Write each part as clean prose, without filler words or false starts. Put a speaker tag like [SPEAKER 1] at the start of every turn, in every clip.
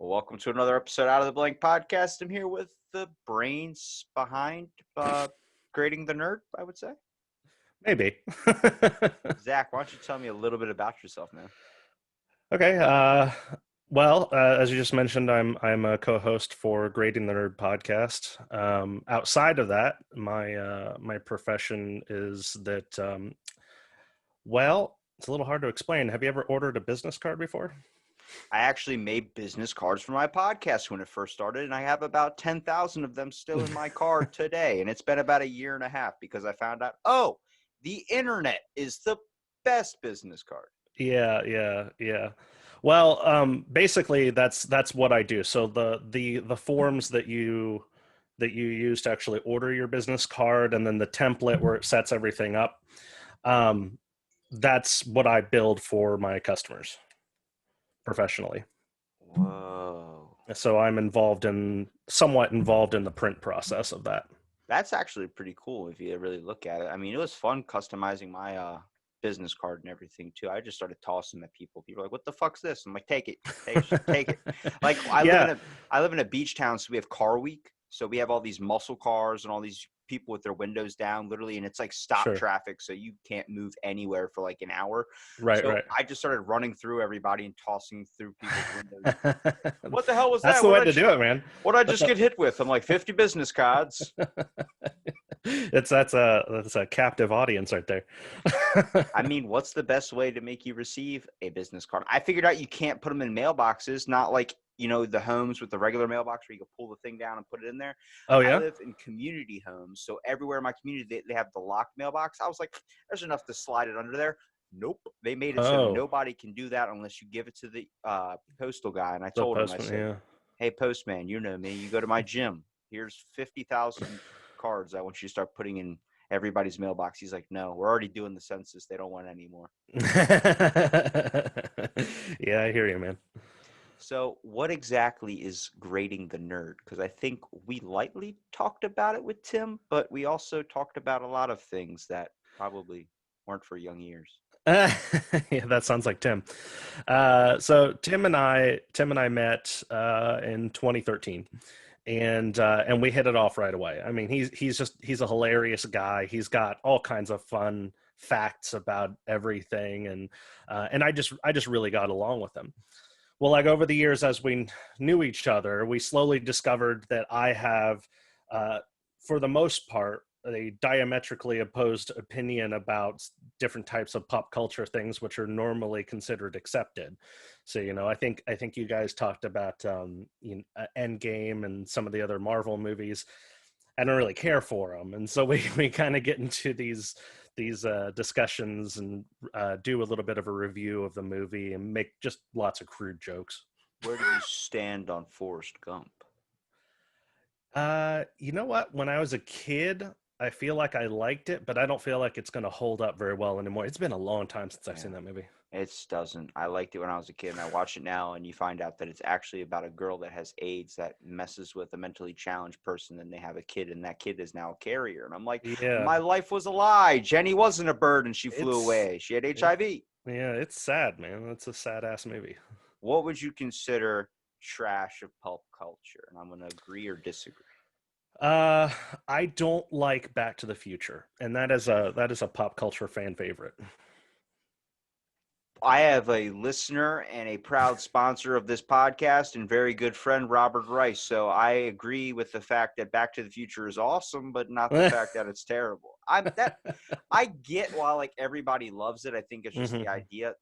[SPEAKER 1] Well, welcome to another episode Out of the Blank podcast. I'm here with the brains behind Grating the Nerd, I would say.
[SPEAKER 2] Maybe.
[SPEAKER 1] Zach, why don't you tell me a little bit about yourself, man?
[SPEAKER 2] Okay. As you just mentioned, I'm a co-host for Grating the Nerd podcast. Outside of that, my profession is that. It's a little hard to explain. Have you ever ordered a business card before?
[SPEAKER 1] I actually made business cards for my podcast when it first started, and I have about 10,000 of them still in my card today. And it's been about a year and a half because I found out, the internet is the best business card.
[SPEAKER 2] Yeah. Well, basically, that's what I do. So the forms that you use to actually order your business card, and then the template where it sets everything up. That's what I build for my customers professionally.
[SPEAKER 1] Whoa.
[SPEAKER 2] So I'm somewhat involved in the print process of that.
[SPEAKER 1] That's actually pretty cool if you really look at it. I mean, it was fun customizing my business card and everything too. I just started tossing them at people. People are like, "What the fuck's this?" I'm like, "Take it, take it." Like I live in a beach town, so we have car week. So we have all these muscle cars and all these people with their windows down, literally, and it's like stop traffic, so you can't move anywhere for like an hour.
[SPEAKER 2] Right.
[SPEAKER 1] I just started running through everybody and tossing through people's windows. What the hell was
[SPEAKER 2] that? That's the way to do it, man.
[SPEAKER 1] What did I just get hit with? I'm like 50 business cards.
[SPEAKER 2] That's a captive audience right there.
[SPEAKER 1] I mean, what's the best way to make you receive a business card? I figured out you can't put them in mailboxes, not like, the homes with the regular mailbox where you can pull the thing down and put it in there.
[SPEAKER 2] Oh, yeah?
[SPEAKER 1] I live in community homes, so everywhere in my community, they have the locked mailbox. I was like, there's enough to slide it under there. Nope. They made it so nobody can do that unless you give it to the postal guy. And I told him, I said, hey, postman, you know me. You go to my gym. Here's 50,000 cards I want you to start putting in everybody's mailbox. He's like, no, we're already doing the census. They don't want any more.
[SPEAKER 2] Yeah, I hear you, man.
[SPEAKER 1] So what exactly is Grating the Nerd? Because I think we lightly talked about it with Tim, but we also talked about a lot of things that probably weren't for young ears.
[SPEAKER 2] Yeah, that sounds like Tim. So Tim and I met in 2013. And we hit it off right away. I mean, he's a hilarious guy. He's got all kinds of fun facts about everything, and I just really got along with him. Well, like over the years, as we knew each other, we slowly discovered that I have, for the most part, a diametrically opposed opinion about different types of pop culture things, which are normally considered accepted. So, I think you guys talked about Endgame and some of the other Marvel movies. I don't really care for them, and so we kind of get into these discussions and do a little bit of a review of the movie and make just lots of crude jokes.
[SPEAKER 1] Where do you stand on Forrest Gump?
[SPEAKER 2] You know what? When I was a kid, I feel like I liked it, but I don't feel like it's going to hold up very well anymore. It's been a long time since I've seen that movie.
[SPEAKER 1] It doesn't. I liked it when I was a kid, and I watch it now, and you find out that it's actually about a girl that has AIDS that messes with a mentally challenged person, and they have a kid, and that kid is now a carrier. And I'm like, my life was a lie. Jenny wasn't a bird, and she flew away. She had HIV.
[SPEAKER 2] Yeah, it's sad, man. It's a sad-ass movie.
[SPEAKER 1] What would you consider trash of pulp culture? And I'm going to agree or disagree.
[SPEAKER 2] I don't like Back to the Future, and that is a pop culture fan favorite.
[SPEAKER 1] I have a listener and a proud sponsor of this podcast and very good friend, Robert Rice. So I agree with the fact that Back to the Future is awesome, but not the fact that it's terrible. I get why like everybody loves it. I think it's just the idea.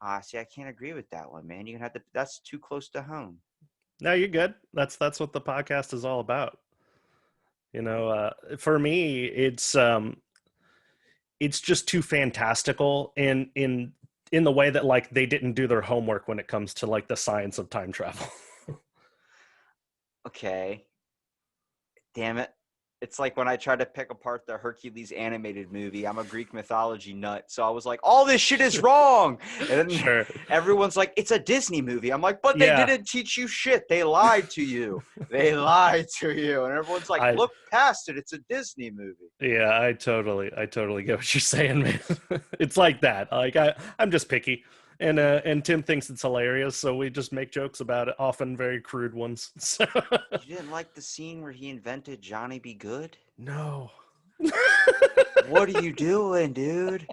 [SPEAKER 1] I can't agree with that one, man. You're gonna have to. That's too close to home.
[SPEAKER 2] No, you're good. That's what the podcast is all about. For me, it's just too fantastical in the way that like they didn't do their homework when it comes to like the science of time travel.
[SPEAKER 1] Okay. Damn it. It's like when I tried to pick apart the Hercules animated movie. I'm a Greek mythology nut. So I was like, all this shit is wrong. And then everyone's like, it's a Disney movie. I'm like, but they didn't teach you shit. They lied to you. They lied to you. And everyone's like, look past it. It's a Disney movie.
[SPEAKER 2] Yeah, I totally get what you're saying, man. It's like that. Like I'm just picky. and Tim thinks it's hilarious, so we just make jokes about it, often very crude ones. So.
[SPEAKER 1] You didn't like the scene where he invented Johnny Be Good?
[SPEAKER 2] No.
[SPEAKER 1] What are you doing, dude?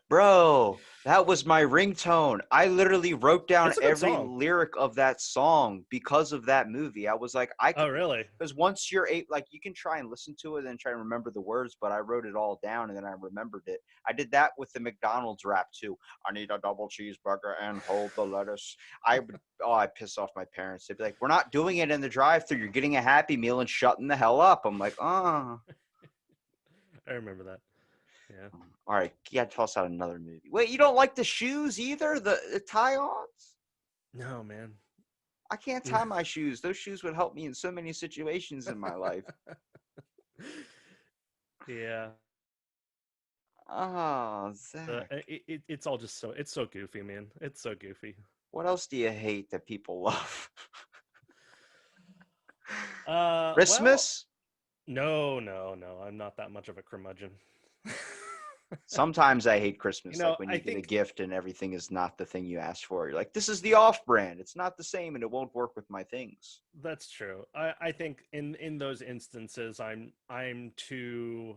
[SPEAKER 1] Bro, that was my ringtone. I literally wrote down
[SPEAKER 2] It's a good
[SPEAKER 1] every
[SPEAKER 2] song.
[SPEAKER 1] lyric of that song because of that movie. I was like, I
[SPEAKER 2] Oh,
[SPEAKER 1] could,
[SPEAKER 2] really?
[SPEAKER 1] because once you're like, you can try and listen to it and try and remember the words, but I wrote it all down and then I remembered it. I did that with the McDonald's rap too. I need a double cheeseburger and hold the lettuce. I piss off my parents. They'd be like, we're not doing it in the drive-thru. You're getting a Happy Meal and shutting the hell up. I'm like, oh.
[SPEAKER 2] I remember that. Yeah.
[SPEAKER 1] All right, you gotta toss out another movie. Wait, you don't like the shoes either? The tie-ons?
[SPEAKER 2] No, man.
[SPEAKER 1] I can't tie my shoes. Those shoes would help me in so many situations in my life.
[SPEAKER 2] Yeah.
[SPEAKER 1] Oh, Zach.
[SPEAKER 2] It's all just it's so goofy, man. It's so goofy.
[SPEAKER 1] What else do you hate that people love?
[SPEAKER 2] Well,
[SPEAKER 1] Christmas?
[SPEAKER 2] no. I'm not that much of a curmudgeon.
[SPEAKER 1] Sometimes I hate Christmas. Like when
[SPEAKER 2] I
[SPEAKER 1] you get a
[SPEAKER 2] think
[SPEAKER 1] gift and everything is not the thing you asked for. You're like, this is the off-brand. It's not the same and it won't work with my things.
[SPEAKER 2] that's true. I think in those instances, I'm too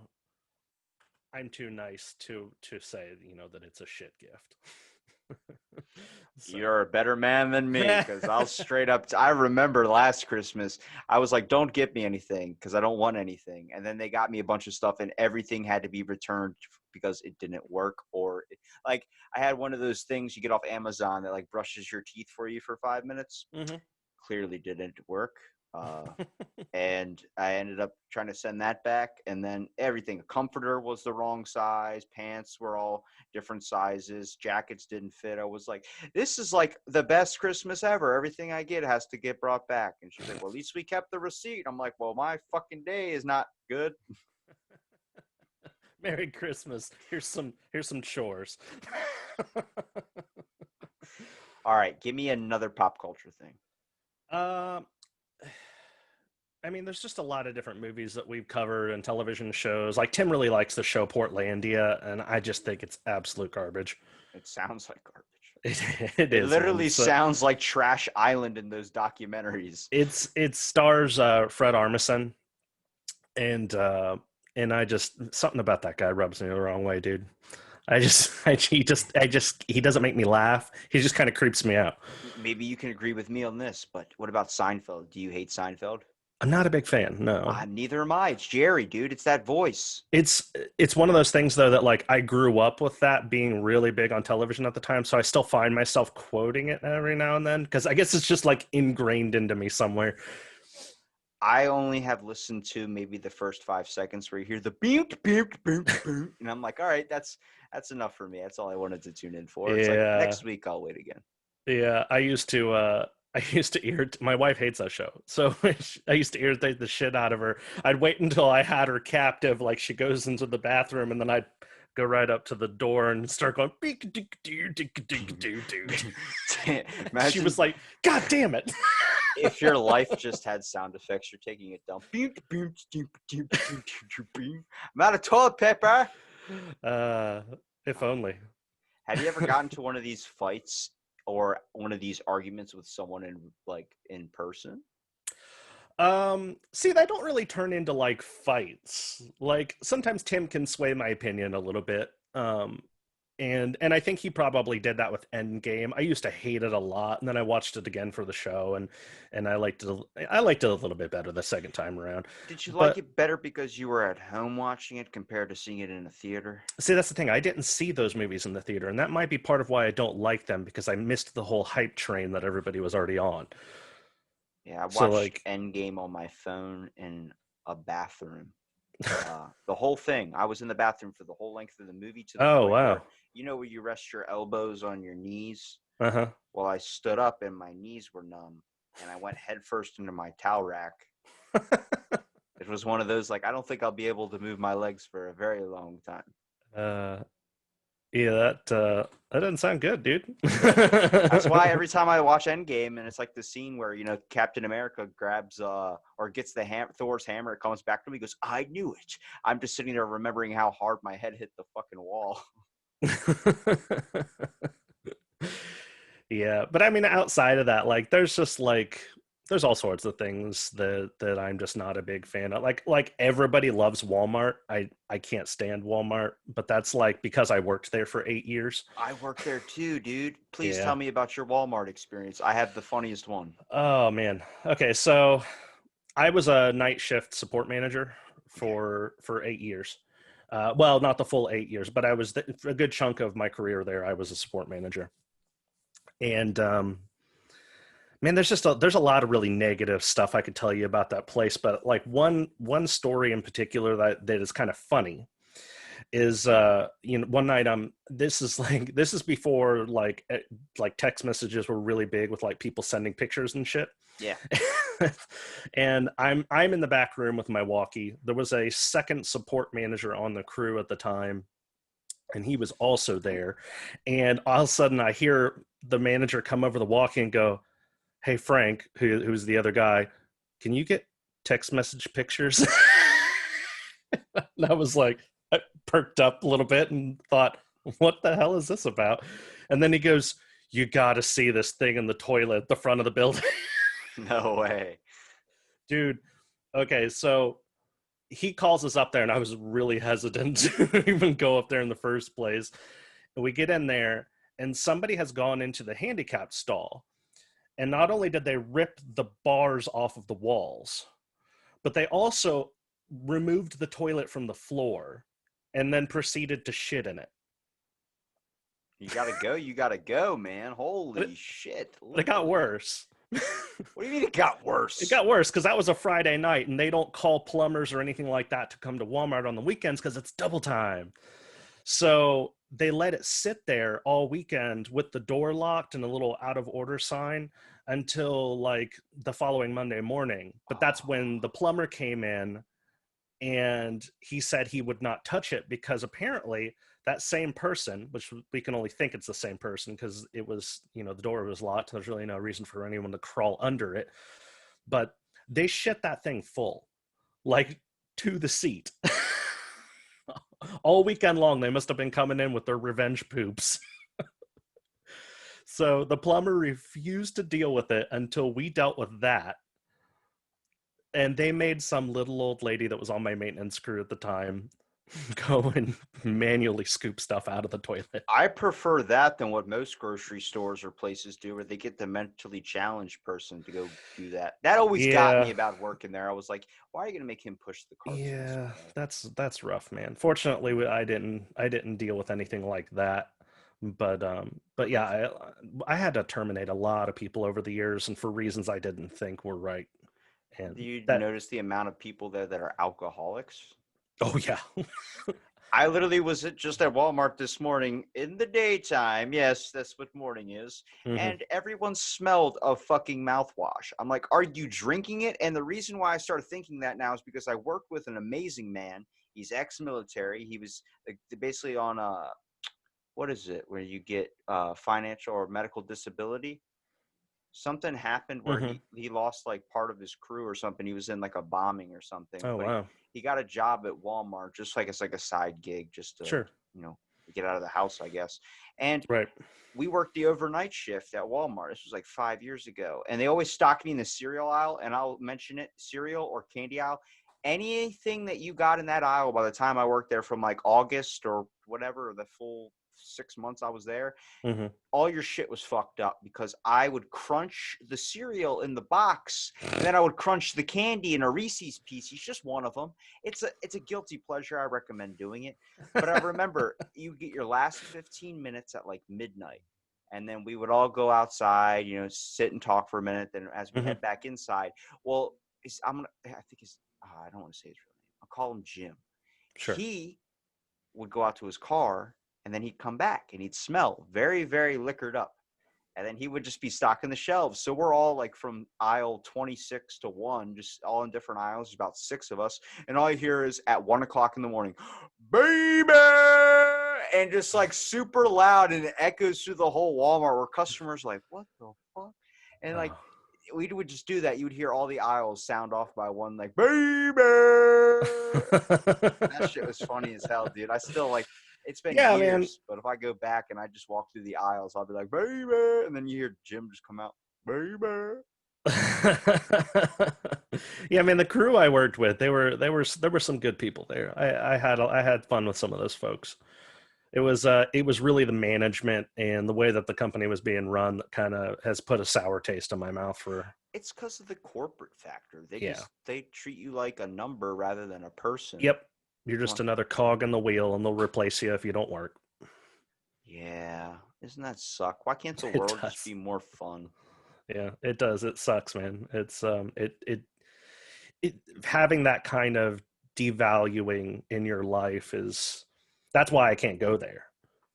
[SPEAKER 2] nice to say that it's a shit gift. So.
[SPEAKER 1] You're a better man than me because I'll straight up. I remember last Christmas, I was like, don't get me anything because I don't want anything. And then they got me a bunch of stuff and everything had to be returned because it didn't work. Like I had one of those things you get off Amazon that like brushes your teeth for you for 5 minutes.
[SPEAKER 2] Mm-hmm.
[SPEAKER 1] Clearly didn't work. And I ended up trying to send that back. And then everything, a comforter was the wrong size. Pants were all different sizes. Jackets didn't fit. I was like, this is like the best Christmas ever. Everything I get has to get brought back. And she's like, well, at least we kept the receipt. I'm like, well, my fucking day is not good.
[SPEAKER 2] Merry Christmas. Here's some chores.
[SPEAKER 1] All right, give me another pop culture thing.
[SPEAKER 2] I mean, there's just a lot of different movies that we've covered and television shows. Like Tim really likes the show Portlandia, and I just think it's absolute garbage.
[SPEAKER 1] It sounds like garbage.
[SPEAKER 2] It is.
[SPEAKER 1] Literally sounds like Trash Island in those documentaries.
[SPEAKER 2] It stars Fred Armisen, and I just something about that guy rubs me the wrong way, dude. He doesn't make me laugh. He just kind of creeps me out.
[SPEAKER 1] Maybe you can agree with me on this, but what about Seinfeld? Do you hate Seinfeld?
[SPEAKER 2] I'm not a big fan. No.
[SPEAKER 1] Neither am I. It's Jerry, dude. It's that voice.
[SPEAKER 2] It's one of those things though that like I grew up with that being really big on television at the time, so I still find myself quoting it every now and then because I guess it's just like ingrained into me somewhere.
[SPEAKER 1] I only have listened to maybe the first 5 seconds where you hear the beep, beep, beep, beep, and I'm like, all right, that's enough for me. That's all I wanted to tune in for. It's like next week I'll wait again.
[SPEAKER 2] Yeah, I used to my wife hates that show, so I used to irritate the shit out of her. I'd wait until I had her captive, like she goes into the bathroom, and then I'd go right up to the door and start going. She was like, "God damn it!"
[SPEAKER 1] If your life just had sound effects, you're taking it down. I'm out of toilet paper.
[SPEAKER 2] If only.
[SPEAKER 1] Have you ever gotten to one of these fights or one of these arguments with someone in person?
[SPEAKER 2] See, they don't really turn into like fights. Like sometimes Tim can sway my opinion a little bit. And I think he probably did that with Endgame. I used to hate it a lot, and then I watched it again for the show, and I liked it a little bit better the second time around.
[SPEAKER 1] Did you like it better because you were at home watching it compared to seeing it in a theater?
[SPEAKER 2] See, that's the thing. I didn't see those movies in the theater, and that might be part of why I don't like them because I missed the whole hype train that everybody was already on.
[SPEAKER 1] Yeah, I watched Endgame on my phone in a bathroom. The whole thing. I was in the bathroom for the whole length of the movie. To the point
[SPEAKER 2] wow.
[SPEAKER 1] where you rest your elbows on your knees?
[SPEAKER 2] Uh-huh.
[SPEAKER 1] Well, I stood up and my knees were numb, and I went headfirst into my towel rack. It was one of those, like, I don't think I'll be able to move my legs for a very long time.
[SPEAKER 2] Yeah, that doesn't sound good, dude.
[SPEAKER 1] That's why every time I watch Endgame, and it's like the scene where Captain America grabs or gets the Thor's hammer, it comes back to me, he goes, "I knew it." I'm just sitting there remembering how hard my head hit the fucking wall.
[SPEAKER 2] Yeah, but I mean, outside of that, like, there's just like there's all sorts of things that I'm just not a big fan of. Like everybody loves Walmart. I can't stand Walmart, but that's like because I worked there for 8 years.
[SPEAKER 1] I worked there too, dude. Please tell
[SPEAKER 2] Yeah.
[SPEAKER 1] me about your Walmart experience. I have the funniest one.
[SPEAKER 2] Oh man. Okay, so I was a night shift support manager
[SPEAKER 1] Okay.
[SPEAKER 2] for 8 years. Well, not the full 8 years, but I was a good chunk of my career there. I was a support manager, and man, there's a lot of really negative stuff I could tell you about that place. But like one story in particular that is kind of funny is one night this is like this is before like text messages were really big with like people sending pictures and shit.
[SPEAKER 1] Yeah.
[SPEAKER 2] And I'm in the back room with my walkie. There was a second support manager on the crew at the time, and he was also there. And all of a sudden I hear the manager come over the walkie and go, "Hey Frank," who's the other guy, "can you get text message pictures?" And I was like, I perked up a little bit and thought, what the hell is this about? And then he goes, "You got to see this thing in the toilet at the front of the building."
[SPEAKER 1] No way.
[SPEAKER 2] Dude, okay, so he calls us up there, and I was really hesitant to even go up there in the first place. And we get in there, and somebody has gone into the handicapped stall. And not only did they rip the bars off of the walls, but they also removed the toilet from the floor and then proceeded to shit in it.
[SPEAKER 1] You gotta go, man. Holy shit.
[SPEAKER 2] But it got worse.
[SPEAKER 1] What do you mean it got worse?
[SPEAKER 2] It got worse because that was a Friday night, and they don't call plumbers or anything like that to come to Walmart on the weekends because it's double time. So they let it sit there all weekend with the door locked and a little out of order sign until like the following Monday morning. But that's when the plumber came in, and he said he would not touch it because apparently that same person, which we can only think it's the same person because it was, the door was locked. There's really no reason for anyone to crawl under it. But they shit that thing full, like to the seat. All weekend long, they must have been coming in with their revenge poops. So the plumber refused to deal with it until we dealt with that. And they made some little old lady that was on my maintenance crew at the time go and manually scoop stuff out of the toilet.
[SPEAKER 1] I prefer that than what most grocery stores or places do, where they get the mentally challenged person to go do that. That always got me about working there. I was like, why are you going to make him push the carts?
[SPEAKER 2] Yeah, that's rough, man. Fortunately, I didn't deal with anything like that. But yeah, I had to terminate a lot of people over the years, and for reasons I didn't think were right. And
[SPEAKER 1] do you notice the amount of people there that are alcoholics?
[SPEAKER 2] Oh yeah.
[SPEAKER 1] I literally was just at Walmart this morning in the daytime. Yes, that's what morning is.
[SPEAKER 2] Mm-hmm.
[SPEAKER 1] And everyone smelled of fucking mouthwash. I'm like, are you drinking it? And the reason why I started thinking that now is because I work with an amazing man. He's ex-military. He was basically on what is it, where you get financial or medical disability? Something happened where he lost like part of his crew or something. He was in like a bombing or something.
[SPEAKER 2] Oh,
[SPEAKER 1] but
[SPEAKER 2] wow.
[SPEAKER 1] he got a job at Walmart, just like it's like a side gig, just to
[SPEAKER 2] Sure.
[SPEAKER 1] Get out of the house, I guess. And
[SPEAKER 2] right.
[SPEAKER 1] We worked the overnight shift at Walmart. This was like 5 years ago, and they always stock me in the cereal aisle. And I'll mention it: cereal or candy aisle. Anything that you got in that aisle by the time I worked there, from like August or whatever, the full 6 months I was there, all your shit was fucked up because I would crunch the cereal in the box, and then I would crunch the candy in a Reese's Pieces, just one of them. It's a guilty pleasure. I recommend doing it. But I remember you get your last 15 minutes at like midnight, and then we would all go outside, sit and talk for a minute. Then as we head back inside, well, I don't want to say his real name. I'll call him Jim.
[SPEAKER 2] Sure.
[SPEAKER 1] He would go out to his car, and then he'd come back and he'd smell very, very liquored up. And then he would just be stocking the shelves. So we're all like from aisle 26 to 1, just all in different aisles. There's about 6 of us. And all you hear is at 1 o'clock in the morning, "Baby!" And just like super loud, and it echoes through the whole Walmart, where customers are like, what the fuck? And like, we would just do that. You would hear all the aisles sound off by one, like, "Baby!" That shit was funny as hell, dude. I still like, It's been
[SPEAKER 2] Yeah, man.
[SPEAKER 1] years, but if I go back and I just walk through the aisles, I'll be like, baby, and then you hear Jim just come out, baby.
[SPEAKER 2] Yeah, man, the crew I worked with, there were some good people there. I had fun with some of those folks. It was really the management and the way that the company was being run that kind of has put a sour taste in my mouth for.
[SPEAKER 1] It's because of the corporate factor.
[SPEAKER 2] Yeah.
[SPEAKER 1] They treat you like a number rather than a person.
[SPEAKER 2] Yep. You're just another cog in the wheel and they'll replace you if you don't work.
[SPEAKER 1] Yeah, isn't that suck? Why can't the
[SPEAKER 2] It
[SPEAKER 1] world just
[SPEAKER 2] does.
[SPEAKER 1] be more fun?
[SPEAKER 2] Yeah, it does. It sucks, man. It having that kind of devaluing in your life is that's why I can't go there,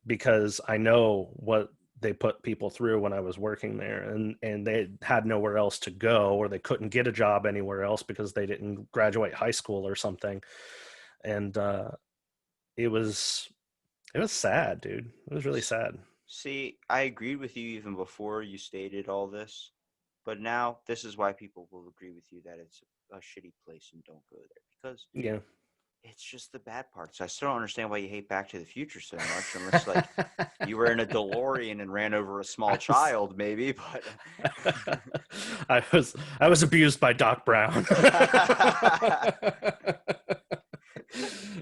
[SPEAKER 2] because I know what they put people through when I was working there, and they had nowhere else to go, or they couldn't get a job anywhere else because they didn't graduate high school or something. And it was it was sad, dude. It was really sad.
[SPEAKER 1] See, I agreed with you even before you stated all this, but now this is why people will agree with you that it's a shitty place and don't go there because
[SPEAKER 2] Yeah.
[SPEAKER 1] it's just the bad parts. I still don't understand why you hate Back to the Future so much, unless like you were in a DeLorean and ran over a small
[SPEAKER 2] I was
[SPEAKER 1] child, maybe. But
[SPEAKER 2] I was abused by Doc Brown.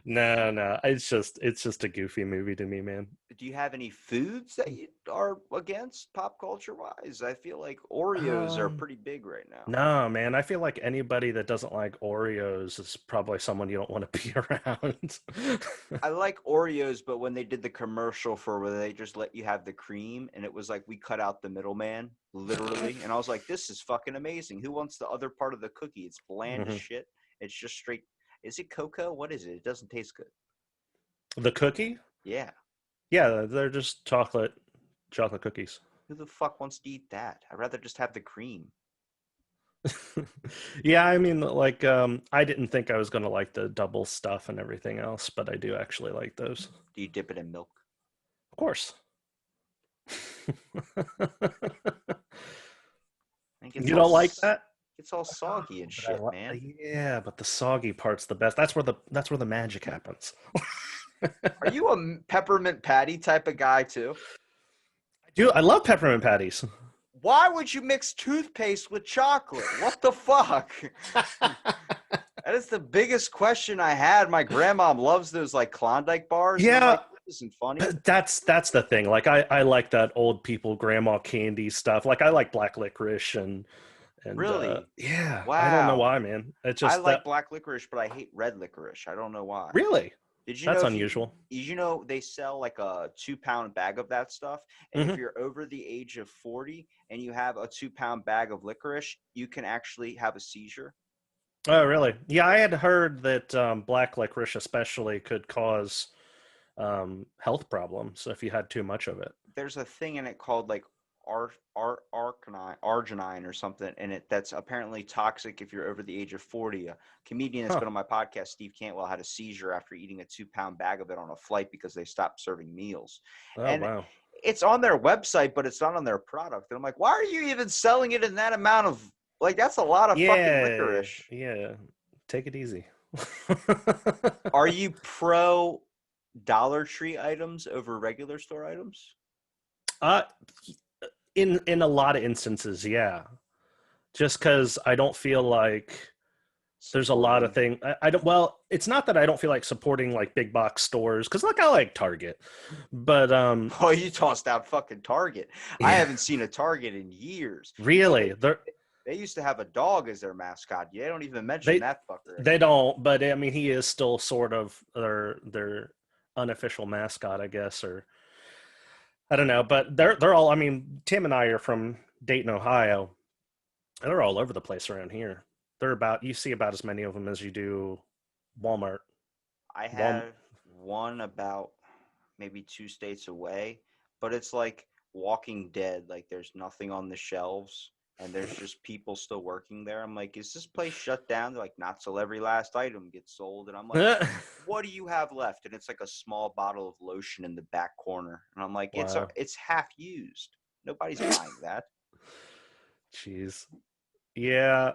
[SPEAKER 2] No, no, it's just a goofy movie to me, man.
[SPEAKER 1] do you have any foods that you are against pop culture wise? I feel like Oreos are
[SPEAKER 2] Um,
[SPEAKER 1] pretty big right now.
[SPEAKER 2] no, man, I feel like anybody that doesn't like Oreos is probably someone you don't want to be around.
[SPEAKER 1] I like Oreos, but when they did the commercial for where they just let you have the cream and it was like we cut out the middleman, literally. And I was like, this is fucking amazing. Who wants the other part of the cookie? It's bland as
[SPEAKER 2] Hmm.
[SPEAKER 1] shit. It's just straight. Is it cocoa? What is it? It doesn't taste good.
[SPEAKER 2] The cookie?
[SPEAKER 1] Yeah.
[SPEAKER 2] Yeah, they're just chocolate cookies.
[SPEAKER 1] Who the fuck wants to eat that? I'd rather just have the cream.
[SPEAKER 2] Yeah, I mean, like, I didn't think I was gonna like the double stuff and everything else, but I do actually like those.
[SPEAKER 1] Do you dip it in milk?
[SPEAKER 2] Of course.
[SPEAKER 1] It
[SPEAKER 2] You don't like that?
[SPEAKER 1] gets all soggy and
[SPEAKER 2] But I
[SPEAKER 1] shit, man.
[SPEAKER 2] yeah, but the soggy part's the best. That's where the magic happens.
[SPEAKER 1] Are you a peppermint patty type of guy too?
[SPEAKER 2] I love peppermint patties.
[SPEAKER 1] Why would you mix toothpaste with chocolate? What the fuck? That is the biggest question I had. My grandma loves those like Klondike bars, and I'm
[SPEAKER 2] Yeah,
[SPEAKER 1] like, this isn't funny.
[SPEAKER 2] but that's the thing. Like I like that old people grandma candy stuff. Like I like black licorice and
[SPEAKER 1] Really?
[SPEAKER 2] yeah, I don't know
[SPEAKER 1] Wow.
[SPEAKER 2] why, man. It's
[SPEAKER 1] I
[SPEAKER 2] just that
[SPEAKER 1] like black licorice, but I hate red licorice. I don't know why.
[SPEAKER 2] really
[SPEAKER 1] Did you know
[SPEAKER 2] that's
[SPEAKER 1] if you
[SPEAKER 2] unusual.
[SPEAKER 1] did you know they sell like a 2 pound bag of that stuff? And if
[SPEAKER 2] Hmm.
[SPEAKER 1] you're over the age of 40 and you have a 2 pound bag of licorice, you can actually have a seizure.
[SPEAKER 2] Oh, really? Yeah, I had heard that black licorice especially could cause health problems if you had too much of it.
[SPEAKER 1] There's a thing in it called like arginine or something and it that's apparently toxic if you're over the age of 40. A comedian that's
[SPEAKER 2] Huh.
[SPEAKER 1] been on my podcast, Steve Cantwell, had a seizure after eating a 2 pound bag of it on a flight because they stopped serving meals.
[SPEAKER 2] Oh,
[SPEAKER 1] And
[SPEAKER 2] wow.
[SPEAKER 1] it's on their website, but it's not on their product. And I'm like, why are you even selling it in that amount of like that's a lot of fucking
[SPEAKER 2] Yeah,
[SPEAKER 1] licorice.
[SPEAKER 2] yeah. Take it easy.
[SPEAKER 1] Are you pro Dollar Tree items over regular store items?
[SPEAKER 2] uh, in a lot of instances, yeah. Just because I don't feel like there's a lot of
[SPEAKER 1] Supporting.
[SPEAKER 2] things I don't. Well, it's not that I don't feel like supporting like big box stores because like I like Target, but
[SPEAKER 1] Oh, you tossed out fucking Target. I
[SPEAKER 2] yeah,
[SPEAKER 1] haven't seen a Target in years. You know,
[SPEAKER 2] really,
[SPEAKER 1] they used to have a dog as their mascot. They don't even mention
[SPEAKER 2] they
[SPEAKER 1] that fucker
[SPEAKER 2] they
[SPEAKER 1] anymore.
[SPEAKER 2] don't. But I mean, he is still sort of their unofficial mascot, I guess, or I don't know. But they're all. I mean, Tim and I are from Dayton, Ohio. And they're all over the place around here. They're about you see about as many of them as you do Walmart.
[SPEAKER 1] I
[SPEAKER 2] Walmart.
[SPEAKER 1] have one about maybe 2 states away, but it's like Walking Dead. Like there's nothing on the shelves and there's just people still working there. I'm like, is this place shut down? They're like, not till every last item gets sold. And I'm like, what do you have left? And it's like a small bottle of lotion in the back corner. And I'm like,
[SPEAKER 2] Wow.
[SPEAKER 1] it's half used. Nobody's buying that.
[SPEAKER 2] Jeez. Yeah.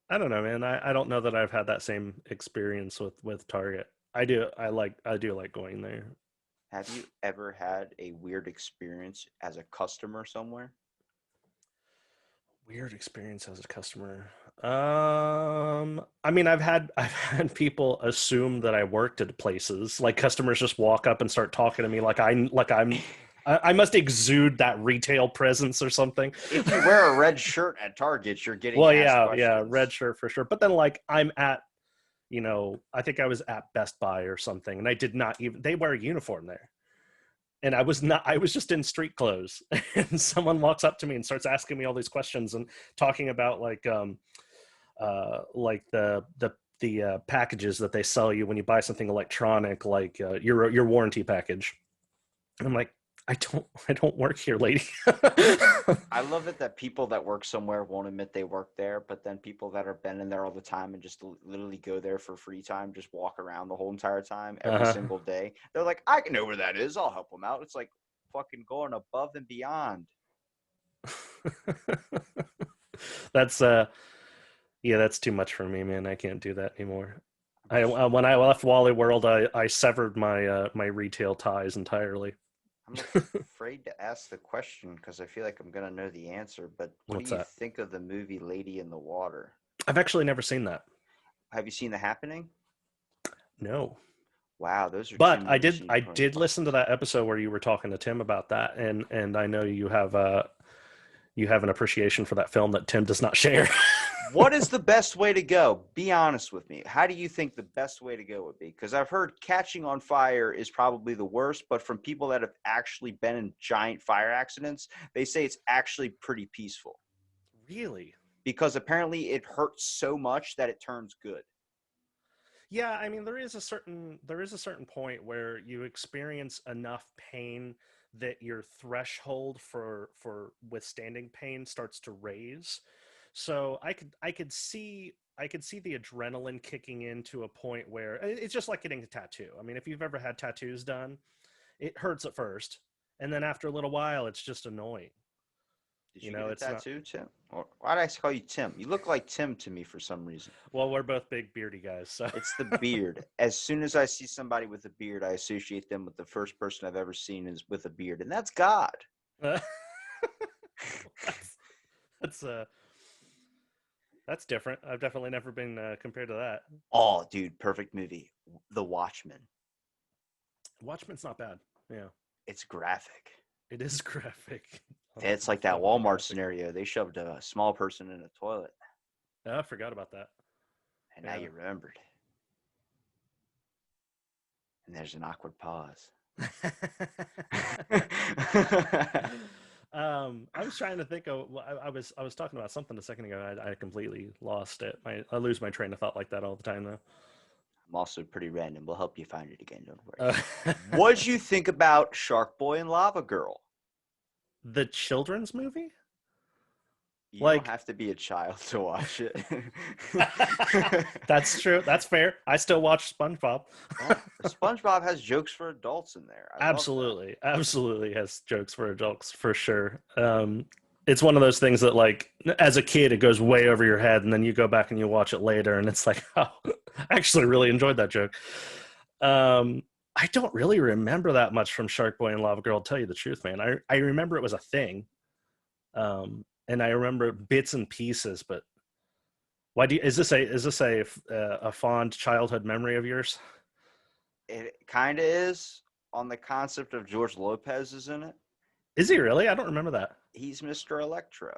[SPEAKER 2] I don't know, man. I don't know that I've had that same experience with Target. I do. I do like going there.
[SPEAKER 1] Have you ever had a weird experience as a customer somewhere?
[SPEAKER 2] Weird experience as a customer. I mean, I've had people assume that I worked at places. Like customers just walk up and start talking to me I must exude that retail presence or something.
[SPEAKER 1] If you wear a red shirt at Target, you're getting
[SPEAKER 2] Well,
[SPEAKER 1] asked
[SPEAKER 2] yeah, red
[SPEAKER 1] questions.
[SPEAKER 2] shirt for sure. But then like I'm at, I think I was at Best Buy or something, and I did not even they wear a uniform there. And I was just in street clothes. And someone walks up to me and starts asking me all these questions and talking about like the packages that they sell you when you buy something electronic, like your warranty package. And I'm like, I don't work here, lady.
[SPEAKER 1] I love it that people that work somewhere won't admit they work there, but then people that are been in there all the time and just literally go there for free time, just walk around the whole entire time, every
[SPEAKER 2] Uh-huh.
[SPEAKER 1] single day. They're like, I can know where that is. I'll help them out. It's like fucking going above and beyond.
[SPEAKER 2] That's yeah, that's too much for me, man. I can't do that anymore. I when I left Wally World, I severed my retail ties entirely.
[SPEAKER 1] I'm afraid to ask the question because I feel like I'm gonna know the answer. But what do
[SPEAKER 2] What's
[SPEAKER 1] you
[SPEAKER 2] that?
[SPEAKER 1] think of the movie Lady in the Water?
[SPEAKER 2] I've actually never seen that.
[SPEAKER 1] Have you seen The Happening?
[SPEAKER 2] No.
[SPEAKER 1] Wow, those are two
[SPEAKER 2] But
[SPEAKER 1] movies you need
[SPEAKER 2] I
[SPEAKER 1] to put on your
[SPEAKER 2] did
[SPEAKER 1] bucket
[SPEAKER 2] listen to
[SPEAKER 1] list.
[SPEAKER 2] that episode where you were talking to Tim about that, and I know you have an appreciation for that film that Tim does not share.
[SPEAKER 1] What is the best way to go? Be honest with me. How do you think the best way to go would be? Because I've heard catching on fire is probably the worst, but from people that have actually been in giant fire accidents, they say it's actually pretty peaceful
[SPEAKER 2] Really?
[SPEAKER 1] because apparently it hurts so much that it turns good.
[SPEAKER 2] Yeah, I mean there is a certain point where you experience enough pain that your threshold for withstanding pain starts to raise. So I could see the adrenaline kicking in to a point where it's just like getting a tattoo. I mean, if you've ever had tattoos done, it hurts at first, and then after a little while it's just annoying.
[SPEAKER 1] Did
[SPEAKER 2] You
[SPEAKER 1] you get
[SPEAKER 2] know,
[SPEAKER 1] a
[SPEAKER 2] it's not.
[SPEAKER 1] tattoo, Tim? Or why did I call you Tim? You look like Tim to me for some reason.
[SPEAKER 2] Well, we're both big beardy guys, so
[SPEAKER 1] It's the beard. As soon as I see somebody with a beard, I associate them with the first person I've ever seen is with a beard, and that's God.
[SPEAKER 2] that's that's uh that's different. I've definitely never been compared to that.
[SPEAKER 1] Oh, dude, perfect movie. The Watchmen.
[SPEAKER 2] Watchmen's not bad. Yeah,
[SPEAKER 1] It's graphic.
[SPEAKER 2] it is graphic.
[SPEAKER 1] It's like that
[SPEAKER 2] Definitely
[SPEAKER 1] Walmart
[SPEAKER 2] graphic.
[SPEAKER 1] scenario. They shoved a small person in a toilet,
[SPEAKER 2] Oh, I forgot about that.
[SPEAKER 1] and now
[SPEAKER 2] Yeah.
[SPEAKER 1] you remembered. And there's an awkward pause.
[SPEAKER 2] I was trying to think of. Well, I was talking about something a second ago. I completely lost it. I lose my train of thought like that all the time, though.
[SPEAKER 1] I'm also pretty random. We'll help you find it again. Don't worry.
[SPEAKER 2] Uh,
[SPEAKER 1] What'd you think about Shark Boy and Lava Girl?
[SPEAKER 2] the children's movie,
[SPEAKER 1] You don't
[SPEAKER 2] like
[SPEAKER 1] have to be a child to watch it.
[SPEAKER 2] that's true. That's fair. I still watch SpongeBob.
[SPEAKER 1] Oh, SpongeBob has jokes for adults in there. I love that.
[SPEAKER 2] Absolutely, absolutely has jokes for adults for sure. It's one of those things that, like, as a kid, it goes way over your head, and then you go back and you watch it later, and it's like, oh, I actually really enjoyed that joke. Um, I don't really remember that much from Shark Boy and Lava Girl. To tell you the truth, man, I remember it was a thing, and I remember bits and pieces. But why do you, is this a fond childhood memory of yours?
[SPEAKER 1] It kind of is on the concept of George Lopez is in it.
[SPEAKER 2] Is he really? I don't remember that.
[SPEAKER 1] He's Mr. Electro.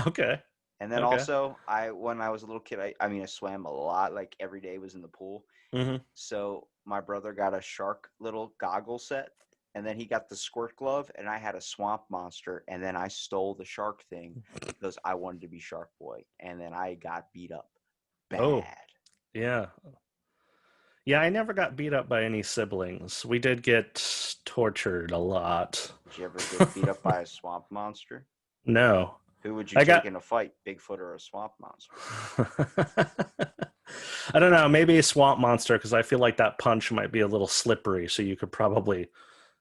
[SPEAKER 2] Okay.
[SPEAKER 1] And then
[SPEAKER 2] Okay.
[SPEAKER 1] also, when I was a little kid, I mean, I swam a lot, like every day was in the pool.
[SPEAKER 2] Hmm.
[SPEAKER 1] So my brother got a shark little goggle set, and then he got the squirt glove, and I had a swamp monster, and then I stole the shark thing because I wanted to be Shark Boy, and then I got beat up
[SPEAKER 2] Oh,
[SPEAKER 1] bad.
[SPEAKER 2] yeah. Yeah, I never got beat up by any siblings. We did get tortured a lot.
[SPEAKER 1] Did you ever get beat up by a swamp monster?
[SPEAKER 2] No.
[SPEAKER 1] Who would you
[SPEAKER 2] I
[SPEAKER 1] take
[SPEAKER 2] got
[SPEAKER 1] in a fight, Bigfoot or a swamp monster?
[SPEAKER 2] I don't know, maybe a swamp monster because I feel like that punch might be a little slippery, so you could probably,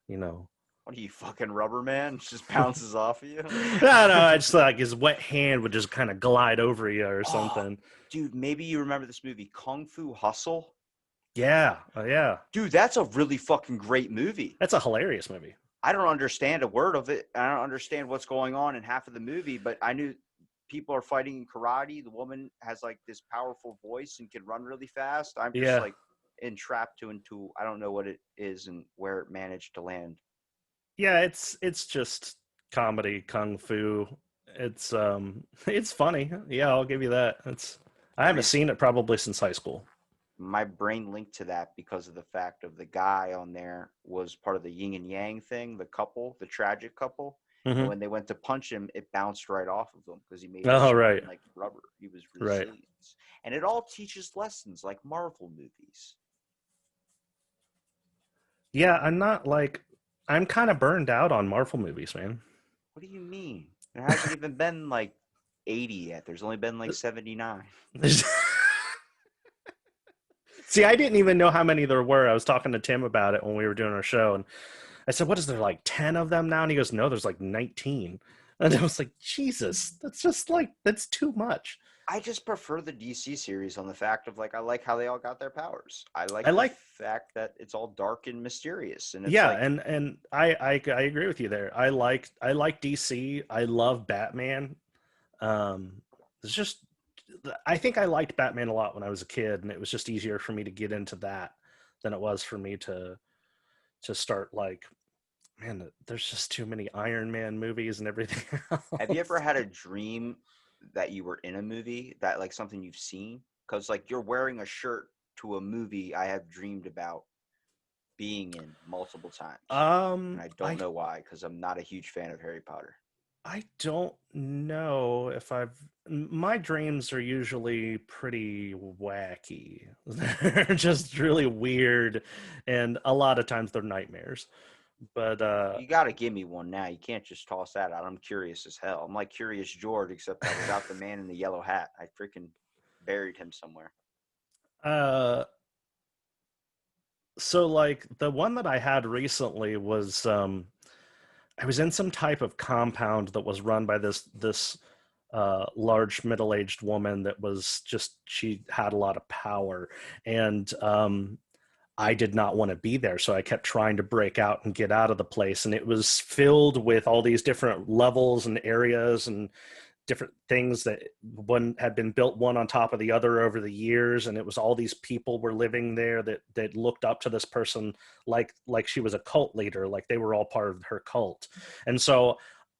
[SPEAKER 2] you know.
[SPEAKER 1] What are you, fucking rubber man? It just bounces off of you?
[SPEAKER 2] No, I just like his wet hand would just kind of glide over you or
[SPEAKER 1] Oh,
[SPEAKER 2] something.
[SPEAKER 1] dude, maybe you remember this movie, Kung Fu Hustle?
[SPEAKER 2] Yeah, yeah.
[SPEAKER 1] Dude, that's a really fucking great movie.
[SPEAKER 2] That's a hilarious movie.
[SPEAKER 1] I don't understand a word of it. I don't understand what's going on in half of the movie, but I knew people are fighting in karate. The woman has like this powerful voice and can run really fast. I'm just
[SPEAKER 2] Yeah.
[SPEAKER 1] like entrapped into I don't know what it is and where it managed to land.
[SPEAKER 2] Yeah, it's just comedy, kung fu. It's it's funny. Yeah, I'll give you that. It's I
[SPEAKER 1] The
[SPEAKER 2] haven't
[SPEAKER 1] reason
[SPEAKER 2] seen it probably since high school.
[SPEAKER 1] my brain linked to that because of the fact of the guy on there was part of the yin and yang thing, the couple, the tragic couple. And
[SPEAKER 2] Hmm.
[SPEAKER 1] when they went to punch him, it bounced right off of him because he made his
[SPEAKER 2] Oh,
[SPEAKER 1] skin
[SPEAKER 2] right.
[SPEAKER 1] like rubber. He was
[SPEAKER 2] Right.
[SPEAKER 1] resilient. And it all teaches lessons like Marvel movies.
[SPEAKER 2] Yeah, I'm kind of burned out on Marvel movies, man.
[SPEAKER 1] What do you mean? There hasn't even been like 80 yet. There's only been like 79.
[SPEAKER 2] See, I didn't even know how many there were. I was talking to Tim about it when we were doing our show, and I said, "What is there, like 10 of them now?" And he goes, "No, there's like 19." And I was like, "Jesus, that's just like that's too much."
[SPEAKER 1] I just prefer the DC series on the fact of like I like how they all got their powers. I
[SPEAKER 2] I
[SPEAKER 1] like the
[SPEAKER 2] like
[SPEAKER 1] fact that it's all dark and mysterious, and it's
[SPEAKER 2] Yeah,
[SPEAKER 1] like
[SPEAKER 2] and I agree with you there. I like DC. I love Batman. Um, it's just I think I liked Batman a lot when I was a kid, and it was just easier for me to get into that than it was for me to start like, man, there's just too many Iron Man movies and everything
[SPEAKER 1] have you ever
[SPEAKER 2] else.
[SPEAKER 1] had a dream that you were in a movie that like something you've seen? Because like you're wearing a shirt to a movie I have dreamed about being in multiple times, and I don't
[SPEAKER 2] I
[SPEAKER 1] know why because I'm not a huge fan of Harry Potter.
[SPEAKER 2] I don't know if my dreams are usually pretty wacky. They're just really weird, and a lot of times they're nightmares. But
[SPEAKER 1] You got to give me one now. You can't just toss that out. I'm curious as hell. I'm like Curious George, except I was out the man in the yellow hat. I freaking buried him somewhere.
[SPEAKER 2] uh so like the one that I had recently was I was in some type of compound that was run by this large middle-aged woman that was just she had a lot of power, and I did not want to be there. So I kept trying to break out and get out of the place. And it was filled with all these different levels and areas and different things that one had been built one on top of the other over the years. And it was all these people were living there that looked up to this person like she was a cult leader, like they were all part of her cult. And so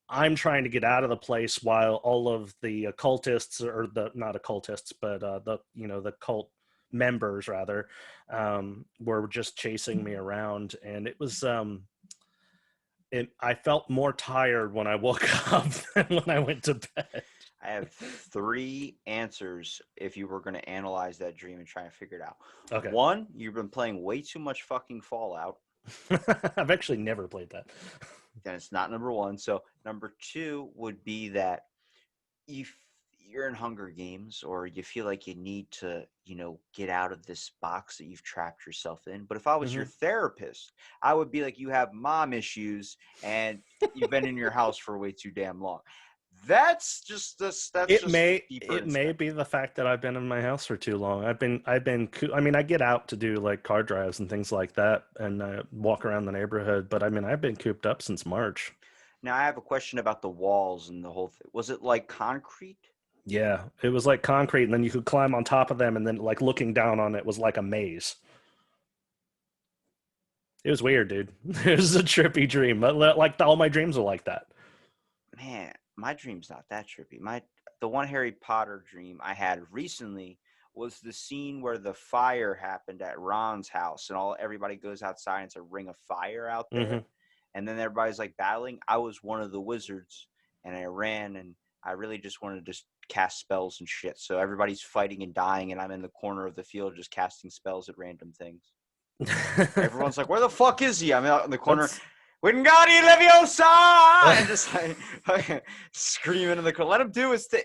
[SPEAKER 2] I'm trying to get out of the place while all of the occultists, or the not occultists, but the cult members rather, were just chasing me around, and it was I felt more tired when I woke up than when I went to bed.
[SPEAKER 1] I have three answers if you were going to analyze that dream and try and figure it out.
[SPEAKER 2] Okay.
[SPEAKER 1] One, you've been playing way too much fucking Fallout.
[SPEAKER 2] I've actually never played that.
[SPEAKER 1] Then it's not number one. So number two would be that you you're in Hunger Games or you feel like you need to, get out of this box that you've trapped yourself in. But if I was your
[SPEAKER 2] Hmm.
[SPEAKER 1] therapist, I would be like, you have mom issues and you've been in your house for way too damn long. That's just this. That's
[SPEAKER 2] it
[SPEAKER 1] just
[SPEAKER 2] may
[SPEAKER 1] deeper
[SPEAKER 2] it may
[SPEAKER 1] instinct.
[SPEAKER 2] be the fact that I've been in my house for too long. I mean, I get out to do like car drives and things like that, and walk around the neighborhood, but I mean, I've been cooped up since March.
[SPEAKER 1] Now I have a question about the walls and the whole thing. Was it like concrete?
[SPEAKER 2] Yeah, it was like concrete, and then you could climb on top of them, and then like looking down on it was like a maze. It was weird, dude. It was a trippy dream. Like all my dreams are like that.
[SPEAKER 1] Man, my dream's not that trippy. The one Harry Potter dream I had recently was the scene where the fire happened at Ron's house and everybody goes outside and it's a ring of fire out
[SPEAKER 2] Hmm.
[SPEAKER 1] there and then everybody's like battling. I was one of the wizards and I ran and I really just wanted to just cast spells and shit. So everybody's fighting and dying and I'm in the corner of the field just casting spells at random things. Everyone's like, "Where the fuck is he?" I'm out in the corner.
[SPEAKER 2] That's
[SPEAKER 1] Wingardium Leviosa! And just like screaming in the corner. Let him do his thing.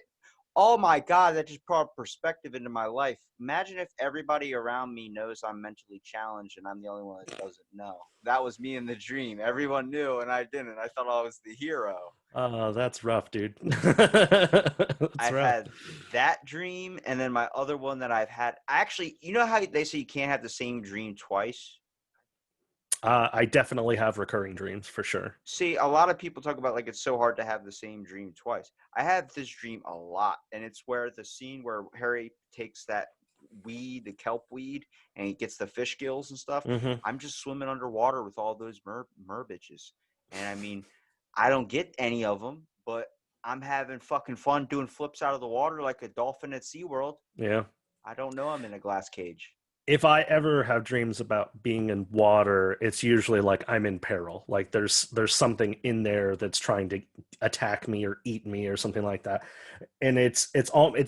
[SPEAKER 1] Oh my God, that just brought perspective into my life. Imagine if everybody around me knows I'm mentally challenged and I'm the only one that doesn't know. That was me in the dream. Everyone knew and I didn't. I thought I was the hero.
[SPEAKER 2] Oh, that's rough, dude. That's
[SPEAKER 1] I've
[SPEAKER 2] rough.
[SPEAKER 1] had that dream, and then my other one that I've had. Actually, you know how they say you can't have the same dream twice?
[SPEAKER 2] I definitely have recurring dreams for sure.
[SPEAKER 1] See, a lot of people talk about like it's so hard to have the same dream twice. I have this dream a lot, and it's where the scene where Harry takes that weed, the kelp weed, and he gets the fish gills and stuff.
[SPEAKER 2] Hmm.
[SPEAKER 1] I'm just swimming underwater with all those mer bitches, and I mean, I don't get any of them, but I'm having fucking fun doing flips out of the water like a dolphin at SeaWorld.
[SPEAKER 2] Yeah.
[SPEAKER 1] I don't know I'm in a glass cage.
[SPEAKER 2] If I ever have dreams about being in water, it's usually like I'm in peril. Like there's something in there that's trying to attack me or eat me or something like that. And it's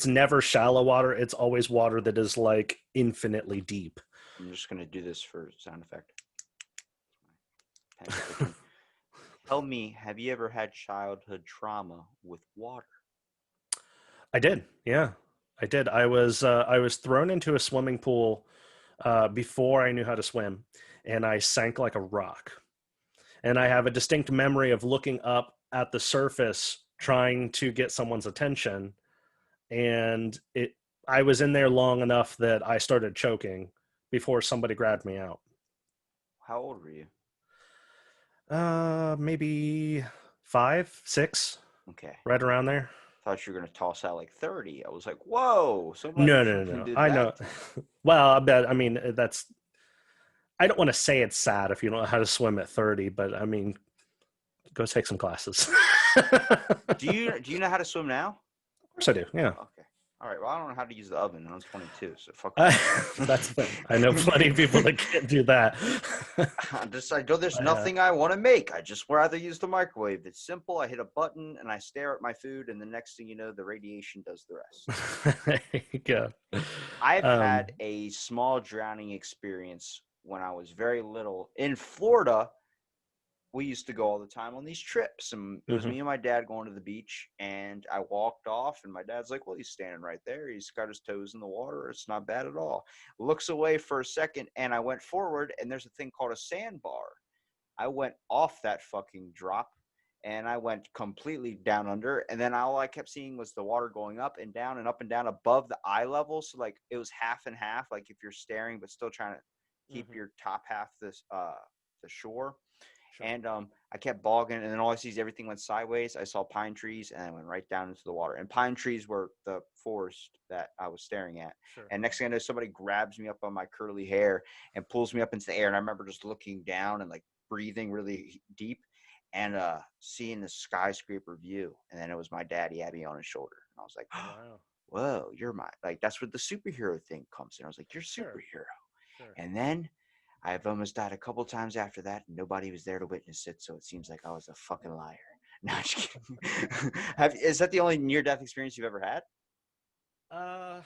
[SPEAKER 2] never shallow water. It's always water that is like infinitely deep.
[SPEAKER 1] I'm just gonna do this for sound effect. Tell me, have you ever had childhood trauma with water?
[SPEAKER 2] I did. Yeah. I did. I was thrown into a swimming pool before I knew how to swim, and I sank like a rock. And I have a distinct memory of looking up at the surface trying to get someone's attention, and it I was in there long enough that I started choking before somebody grabbed me out.
[SPEAKER 1] How old were you?
[SPEAKER 2] Maybe 5, 6,
[SPEAKER 1] Okay.
[SPEAKER 2] right around there.
[SPEAKER 1] Thought you were gonna toss out like 30. I was like, whoa, somebody
[SPEAKER 2] No, no, no,
[SPEAKER 1] fucking
[SPEAKER 2] no.
[SPEAKER 1] did
[SPEAKER 2] I know.
[SPEAKER 1] that.
[SPEAKER 2] Well, I bet. I mean, that's. I don't want to say it's sad if you don't know how to swim at 30, but I mean, go take some classes.
[SPEAKER 1] Do you know how to swim now?
[SPEAKER 2] Of course I do. Yeah.
[SPEAKER 1] Okay. All right. Well, I don't know how to use the oven, and I'm 22, so fuck.
[SPEAKER 2] That's the thing. I know plenty of people that can't do that.
[SPEAKER 1] I know there's nothing I want to make. I just rather use the microwave. It's simple. I hit a button and I stare at my food, and the next thing you know, the radiation does the rest.
[SPEAKER 2] There you go.
[SPEAKER 1] I've
[SPEAKER 2] Um,
[SPEAKER 1] had a small drowning experience when I was very little in Florida. We used to go all the time on these trips, and it was
[SPEAKER 2] mhm,
[SPEAKER 1] me and my dad going to the beach, and I walked off, and my dad's like, well, he's standing right there, he's got his toes in the water, it's not bad at all. Looks away for a second, and I went forward, and there's a thing called a sandbar. I went off that fucking drop, and I went completely down under, and then all I kept seeing was the water going up and down above the eye level, so like it was half and half, like if you're staring but still trying to keep
[SPEAKER 2] mhm.
[SPEAKER 1] your top half this the shore.
[SPEAKER 2] Sure.
[SPEAKER 1] And I kept bogging, and then all I see is everything went sideways. I saw pine trees, and I went right down into the water. And pine trees were the forest that I was staring at.
[SPEAKER 2] Sure.
[SPEAKER 1] And next thing I know, somebody grabs me up on my curly hair and pulls me up into the air. And I remember just looking down and like breathing really deep and seeing the skyscraper view. And then it was my dad. He had me on his shoulder, and I was like,
[SPEAKER 2] Wow.
[SPEAKER 1] "Whoa, you're my like." That's where the superhero thing comes in. I was like, "You're
[SPEAKER 2] Sure.
[SPEAKER 1] superhero."
[SPEAKER 2] Sure.
[SPEAKER 1] And then I've almost died a couple times after that. And nobody was there to witness it, so it seems like I was a fucking liar. No, I'm just kidding. Is that the only near-death experience you've ever had?
[SPEAKER 2] Uh,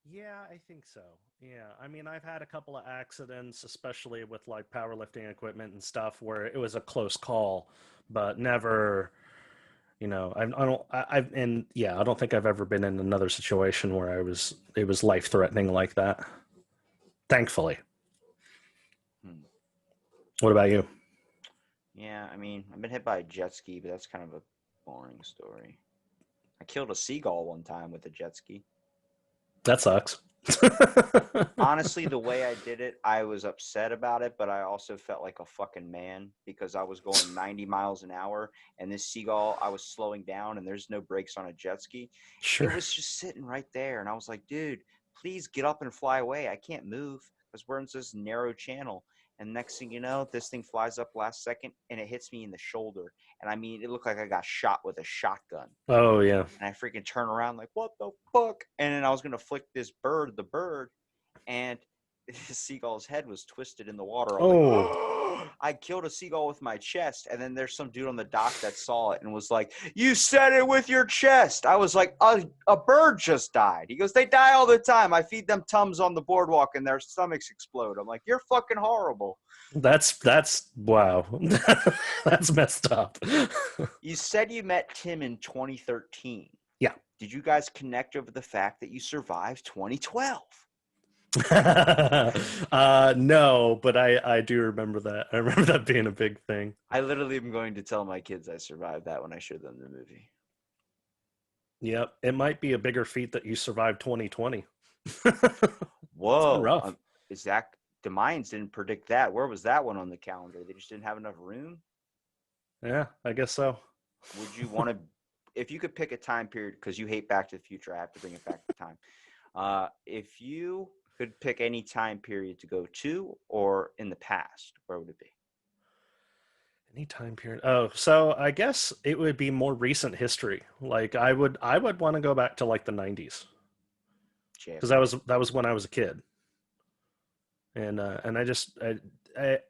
[SPEAKER 2] yeah, I think so. Yeah, I mean, I've had a couple of accidents, especially with like powerlifting equipment and stuff, where it was a close call, but never, I don't, I've, and yeah, I don't think I've ever been in another situation where it was life threatening like that. Thankfully.
[SPEAKER 1] Hmm.
[SPEAKER 2] What about you?
[SPEAKER 1] Yeah, I mean, I've been hit by a jet ski, but that's kind of a boring story. I killed a seagull one time with a jet ski.
[SPEAKER 2] That sucks.
[SPEAKER 1] Honestly, the way I did it, I was upset about it, but I also felt like a fucking man because I was going 90 miles an hour, and this seagull, I was slowing down, and there's no brakes on a jet ski. It
[SPEAKER 2] Sure.
[SPEAKER 1] was just sitting right there, and I was like, dude, please get up and fly away. I can't move because we're in this narrow channel. And next thing you know, this thing flies up last second, and it hits me in the shoulder. And I mean, it looked like I got shot with a shotgun.
[SPEAKER 2] Oh yeah.
[SPEAKER 1] And I freaking turn around like, what the fuck? And then I was gonna flick the bird, and the seagull's head was twisted in the water. I was like,
[SPEAKER 2] Oh,
[SPEAKER 1] oh, I killed a seagull with my chest. And then there's some dude on the dock that saw it and was like, you said it with your chest. I was like, a bird just died. He goes, they die all the time. I feed them Tums on the boardwalk and their stomachs explode. I'm like, you're fucking horrible.
[SPEAKER 2] that's wow. That's messed up.
[SPEAKER 1] You said you met Tim in 2013.
[SPEAKER 2] Yeah.
[SPEAKER 1] Did you guys connect over the fact that you survived 2012?
[SPEAKER 2] No, but I do remember that. I remember that being a big thing.
[SPEAKER 1] I literally am going to tell my kids I survived that when I show them the movie.
[SPEAKER 2] Yep, it might be a bigger feat that you survived 2020. It's been
[SPEAKER 1] Whoa.
[SPEAKER 2] rough.
[SPEAKER 1] Is that the Mayans didn't predict that? Where was that one on the calendar? They just didn't have enough room?
[SPEAKER 2] Yeah, I guess so.
[SPEAKER 1] Would you want to, if you could pick a time period, because you hate Back to the Future, I have to bring it back to time. If you could pick any time period to go to or in the past, where would it be?
[SPEAKER 2] Any time period. Oh, so I guess it would be more recent history. Like I would want to go back to like the 90s because that
[SPEAKER 1] JFK.
[SPEAKER 2] was when I was a kid. And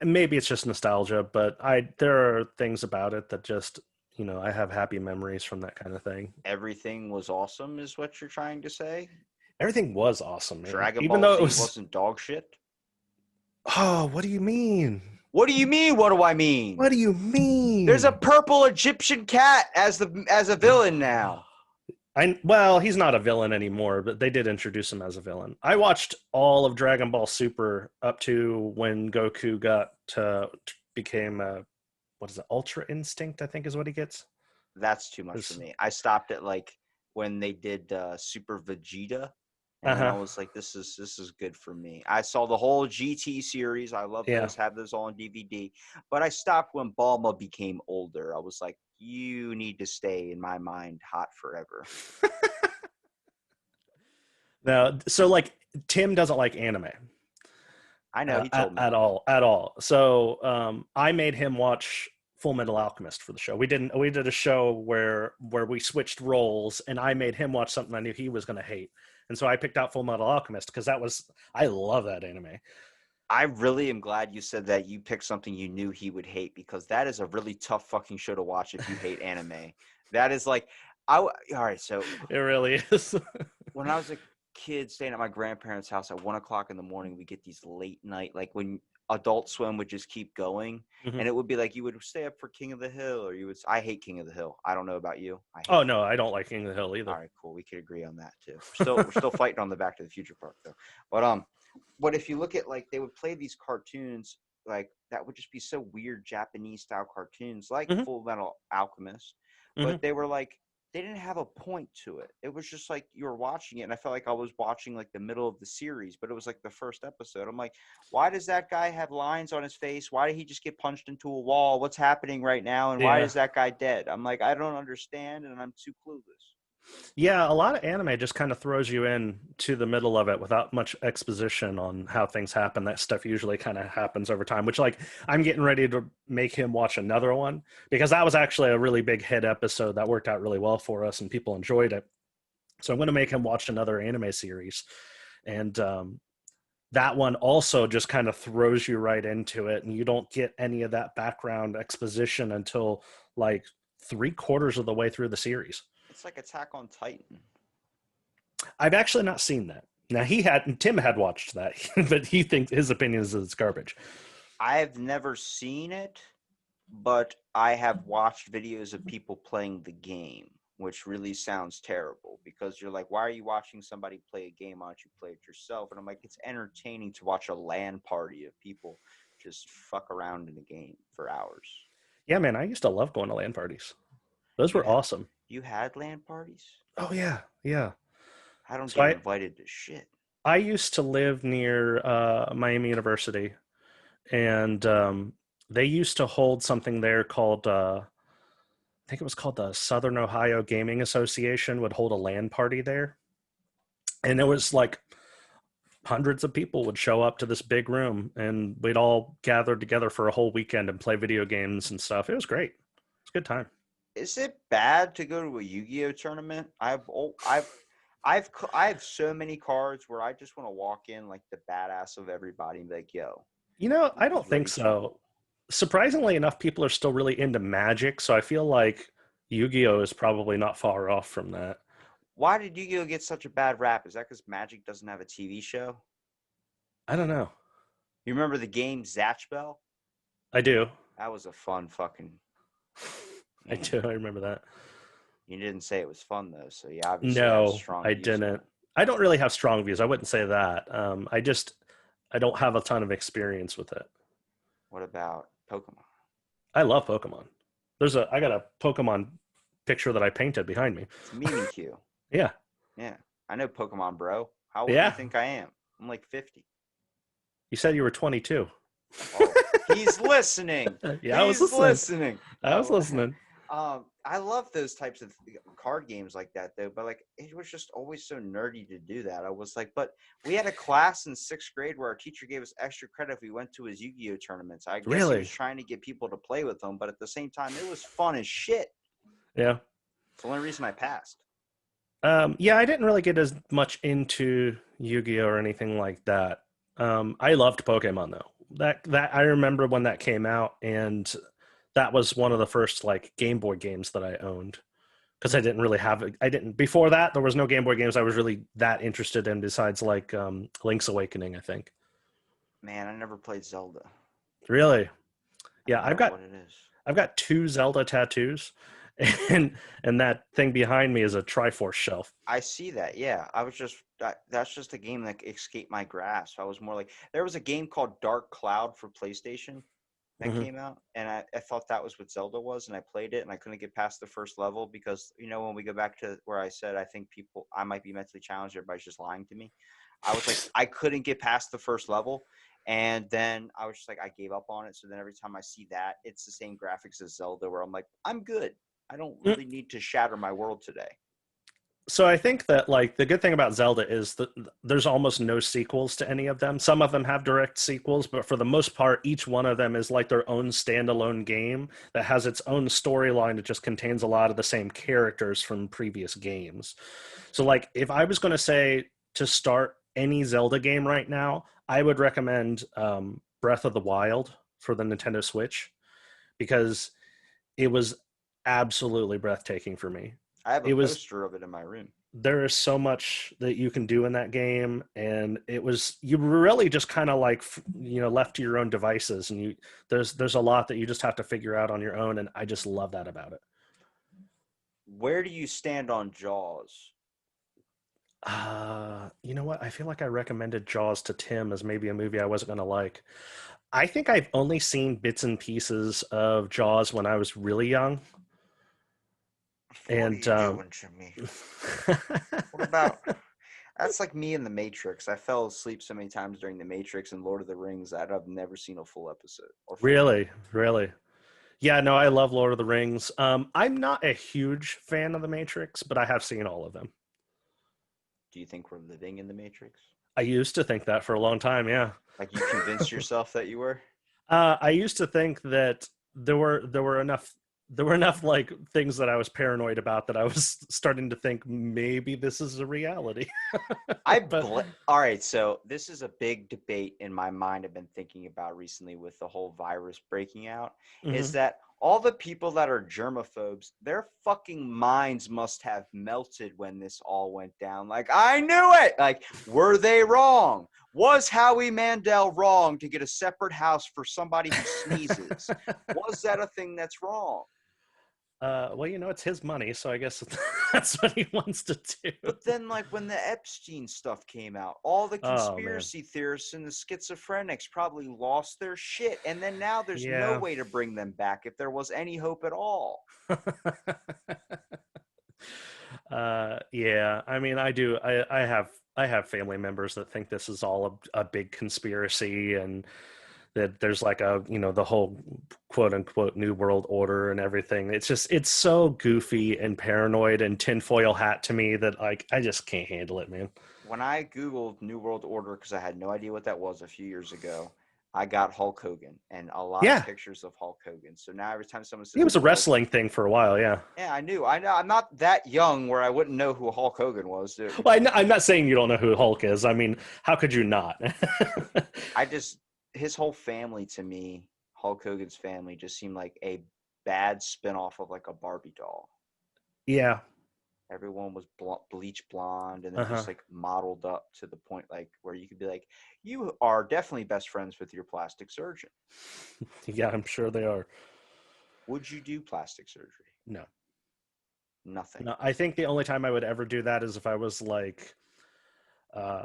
[SPEAKER 2] maybe it's just nostalgia, but I there are things about it that just I have happy memories from that kind of thing.
[SPEAKER 1] Everything was awesome, is what you're trying to say?
[SPEAKER 2] Everything was awesome, man.
[SPEAKER 1] Dragon
[SPEAKER 2] Even
[SPEAKER 1] Ball
[SPEAKER 2] though it
[SPEAKER 1] Z
[SPEAKER 2] was,
[SPEAKER 1] wasn't dog shit?
[SPEAKER 2] oh, what do you mean?
[SPEAKER 1] What do you mean? What do I mean?
[SPEAKER 2] What do you
[SPEAKER 1] There's a
[SPEAKER 2] mean?
[SPEAKER 1] purple Egyptian cat as a villain now.
[SPEAKER 2] Well, he's not a villain anymore, but they did introduce him as a villain. I watched all of Dragon Ball Super up to when Goku became what is it, Ultra Instinct, I think is what he gets.
[SPEAKER 1] That's too much for me. I stopped at like when they did Super Vegeta, and then I
[SPEAKER 2] Uh-huh.
[SPEAKER 1] was like, this is good for me. I saw the whole GT series. I love
[SPEAKER 2] Yeah.
[SPEAKER 1] those. Have those all on DVD. But I stopped when Bulma became older. I was like, you need to stay in my mind hot forever.
[SPEAKER 2] Now, so like Tim doesn't like anime
[SPEAKER 1] I know he
[SPEAKER 2] at,
[SPEAKER 1] told me.
[SPEAKER 2] at all, at all. So I made him watch Full Metal Alchemist for the show. We did a show where we switched roles, and I made him watch something I knew he was going to hate, and so I picked out Full Metal Alchemist because I love that anime.
[SPEAKER 1] I really am glad you said that you picked something you knew he would hate, because that is a really tough fucking show to watch if you hate anime. That is like, all right. So
[SPEAKER 2] It really is.
[SPEAKER 1] when I was a kid staying at my grandparents' house at 1 o'clock in the morning, we get these late night, like when Adult Swim would just keep going,
[SPEAKER 2] Mhm.
[SPEAKER 1] and it would be like you would stay up for King of the Hill, or you would. I hate King of the Hill. I don't know about you. I hate
[SPEAKER 2] Oh
[SPEAKER 1] King
[SPEAKER 2] no,
[SPEAKER 1] of the
[SPEAKER 2] I
[SPEAKER 1] Hill.
[SPEAKER 2] don't like King of the Hill
[SPEAKER 1] All
[SPEAKER 2] either.
[SPEAKER 1] right, cool. We could agree on that too. We're still fighting on the Back to the Future part though. But if you look at, like, they would play these cartoons like that would just be so weird Japanese style cartoons like
[SPEAKER 2] Hmm.
[SPEAKER 1] Full Metal Alchemist,
[SPEAKER 2] Hmm.
[SPEAKER 1] but they were like they didn't have a point to it. It was just like you were watching it, and I felt like I was watching like the middle of the series, but it was like the first episode. I'm like, why does that guy have lines on his face? Why did he just get punched into a wall? What's happening right now? And why
[SPEAKER 2] Yeah.
[SPEAKER 1] is that guy dead? I'm like, I don't understand, and I'm too clueless.
[SPEAKER 2] Yeah, a lot of anime just kind of throws you in to the middle of it without much exposition on how things happen. That stuff usually kind of happens over time, which like I'm getting ready to make him watch another one because that was actually a really big hit episode that worked out really well for us and people enjoyed it. So I'm going to make him watch another anime series. And that one also just kind of throws you right into it and you don't get any of that background exposition until like 3/4 of the way through the series.
[SPEAKER 1] It's like Attack on Titan.
[SPEAKER 2] I've actually not seen that. Now Tim had watched that, but he thinks his opinion is that it's garbage.
[SPEAKER 1] I've never seen it, but I have watched videos of people playing the game, which really sounds terrible, because you're like, why are you watching somebody play a game? Why don't you play it yourself? And I'm like, it's entertaining to watch a LAN party of people just fuck around in a game for hours.
[SPEAKER 2] Yeah, man, I used to love going to LAN parties. Those
[SPEAKER 1] You
[SPEAKER 2] were
[SPEAKER 1] ha-
[SPEAKER 2] awesome.
[SPEAKER 1] you had LAN parties?
[SPEAKER 2] Oh yeah, yeah.
[SPEAKER 1] I don't
[SPEAKER 2] So
[SPEAKER 1] get
[SPEAKER 2] I
[SPEAKER 1] invited to shit.
[SPEAKER 2] I used to live near Miami University, and they used to hold something there called I think it was called the Southern Ohio Gaming Association would hold a LAN party there, and it was like hundreds of people would show up to this big room, and we'd all gather together for a whole weekend and play video games and stuff. It was great. It was a good time.
[SPEAKER 1] Is it bad to go to a Yu-Gi-Oh tournament? I have so many cards where I just want to walk in like the badass of everybody and be like, yo,
[SPEAKER 2] I don't
[SPEAKER 1] who's
[SPEAKER 2] think
[SPEAKER 1] ready to
[SPEAKER 2] so.
[SPEAKER 1] roll?
[SPEAKER 2] Surprisingly enough, people are still really into Magic, so I feel like Yu-Gi-Oh is probably not far off from that.
[SPEAKER 1] Why did Yu-Gi-Oh get such a bad rap? Is that because Magic doesn't have a TV show?
[SPEAKER 2] I don't know.
[SPEAKER 1] You remember the game Zatch Bell?
[SPEAKER 2] I do.
[SPEAKER 1] That was a fun fucking
[SPEAKER 2] I
[SPEAKER 1] game.
[SPEAKER 2] do. I remember that.
[SPEAKER 1] You didn't say it was fun though, so you obviously had a
[SPEAKER 2] No,
[SPEAKER 1] strong
[SPEAKER 2] I
[SPEAKER 1] views on
[SPEAKER 2] didn't.
[SPEAKER 1] it.
[SPEAKER 2] I don't really have strong views. I wouldn't say that. I don't have a ton of experience with it.
[SPEAKER 1] What about Pokemon?
[SPEAKER 2] I love Pokemon. I got a Pokemon picture that I painted behind me.
[SPEAKER 1] It's Mimikyu.
[SPEAKER 2] Yeah.
[SPEAKER 1] Yeah, I know Pokemon, bro. How old do you
[SPEAKER 2] Yeah.
[SPEAKER 1] think I am? I'm like 50.
[SPEAKER 2] You said you were 22.
[SPEAKER 1] Oh, he's listening.
[SPEAKER 2] Yeah, I was
[SPEAKER 1] He's
[SPEAKER 2] listening.
[SPEAKER 1] listening.
[SPEAKER 2] I was
[SPEAKER 1] No,
[SPEAKER 2] listening.
[SPEAKER 1] I love those types of card games like that, though. But like, it was just always so nerdy to do that. I was like, but we had a class in 6th grade where our teacher gave us extra credit if we went to his Yu-Gi-Oh tournaments. I guess he was
[SPEAKER 2] Really?
[SPEAKER 1] trying to get people to play with them, but at the same time, it was fun as shit.
[SPEAKER 2] Yeah.
[SPEAKER 1] It's the only reason I passed.
[SPEAKER 2] Yeah, I didn't really get as much into Yu-Gi-Oh or anything like that. I loved Pokemon though. That I remember when that came out, and that was one of the first like Game Boy games that I owned because I didn't really have it. I didn't before that. There was no Game Boy games I was really that interested in besides like Link's Awakening, I think.
[SPEAKER 1] Man, I never played Zelda.
[SPEAKER 2] Really?
[SPEAKER 1] I
[SPEAKER 2] Yeah,
[SPEAKER 1] don't know what it is.
[SPEAKER 2] I've got 2 Zelda tattoos, and that thing behind me is a Triforce shelf.
[SPEAKER 1] I see that. Yeah, I was just that's just a game that escaped my grasp. I was more like there was a game called Dark Cloud for PlayStation that
[SPEAKER 2] Hmm.
[SPEAKER 1] came out, and I thought that was what Zelda was, and I played it, and I couldn't get past the first level because when we go back to where I said I think I might be mentally challenged, everybody's just lying to me. I was like I couldn't get past the first level, and then I was just like I gave up on it. So then every time I see that, it's the same graphics as Zelda, where I'm like I'm good. I don't really need to shatter my world today.
[SPEAKER 2] So I think that like the good thing about Zelda is that there's almost no sequels to any of them. Some of them have direct sequels, but for the most part, each one of them is like their own standalone game that has its own storyline that just contains a lot of the same characters from previous games. So like if I was going to say to start any Zelda game right now, I would recommend Breath of the Wild for the Nintendo Switch because it was absolutely breathtaking for me.
[SPEAKER 1] I have a
[SPEAKER 2] It was
[SPEAKER 1] poster of it in my room.
[SPEAKER 2] There is so much that you can do in that game, and you really just kind of like left to your own devices, and there's a lot that you just have to figure out on your own, and I just love that about it.
[SPEAKER 1] Where do you stand on Jaws?
[SPEAKER 2] You know what, I feel like I recommended Jaws to Tim as maybe a movie I wasn't going to like. I think I've only seen bits and pieces of Jaws when I was really young.
[SPEAKER 1] What are
[SPEAKER 2] And
[SPEAKER 1] you doing to me? What about that's like me in the Matrix. I fell asleep so many times during the Matrix and Lord of the Rings that I've never seen a full episode or full movie.
[SPEAKER 2] really. Yeah, no, I love Lord of the Rings. I'm not a huge fan of the Matrix, but I have seen all of them.
[SPEAKER 1] Do you think we're living in the Matrix?
[SPEAKER 2] I used to think that for a long time. Yeah,
[SPEAKER 1] Like you convinced yourself that you were?
[SPEAKER 2] I used to think that there were enough like things that I was paranoid about that I was starting to think maybe this is a reality. But
[SPEAKER 1] All right, so this is a big debate in my mind I've been thinking about recently with the whole virus breaking out is
[SPEAKER 2] mhm.
[SPEAKER 1] that all the people that are germaphobes, their fucking minds must have melted when this all went down. Like, I knew it. Like, were they wrong? Was Howie Mandel wrong to get a separate house for somebody who sneezes? Was that a thing that's wrong?
[SPEAKER 2] Well, it's his money, so I guess that's what he wants to do.
[SPEAKER 1] But then, like, when the Epstein stuff came out, all the
[SPEAKER 2] Oh man,
[SPEAKER 1] conspiracy theorists and the schizophrenics probably lost their shit. And then now there's no
[SPEAKER 2] yeah.
[SPEAKER 1] way to bring them back if there was any hope at all.
[SPEAKER 2] Yeah, I mean, I do. I have family members that think this is all a big conspiracy, and that there's like the whole quote unquote new world order and everything. It's so goofy and paranoid and tinfoil hat to me that like I just can't handle it, man.
[SPEAKER 1] When I Googled New World Order, because I had no idea what that was a few years ago, I got Hulk Hogan and a lot of
[SPEAKER 2] Yeah,
[SPEAKER 1] pictures of Hulk Hogan. So now every time someone
[SPEAKER 2] it
[SPEAKER 1] says
[SPEAKER 2] was a
[SPEAKER 1] New World,
[SPEAKER 2] wrestling thing for a while. Yeah.
[SPEAKER 1] yeah, I knew. I know. I'm not that young where I wouldn't know who Hulk Hogan was, dude.
[SPEAKER 2] Well, I'm not saying you don't know who Hulk is. I mean, how could you not?
[SPEAKER 1] I just his whole family to me, Hulk Hogan's family, just seemed like a bad spinoff of like a Barbie doll.
[SPEAKER 2] Yeah.
[SPEAKER 1] Everyone was bleach blonde and then
[SPEAKER 2] Uh-huh.
[SPEAKER 1] just like modeled up to the point like where you could be like, you are definitely best friends with your plastic surgeon.
[SPEAKER 2] Yeah, I'm sure they are.
[SPEAKER 1] Would you do plastic surgery?
[SPEAKER 2] No.
[SPEAKER 1] Nothing.
[SPEAKER 2] No, I think the only time I would ever do that is if I was like uh,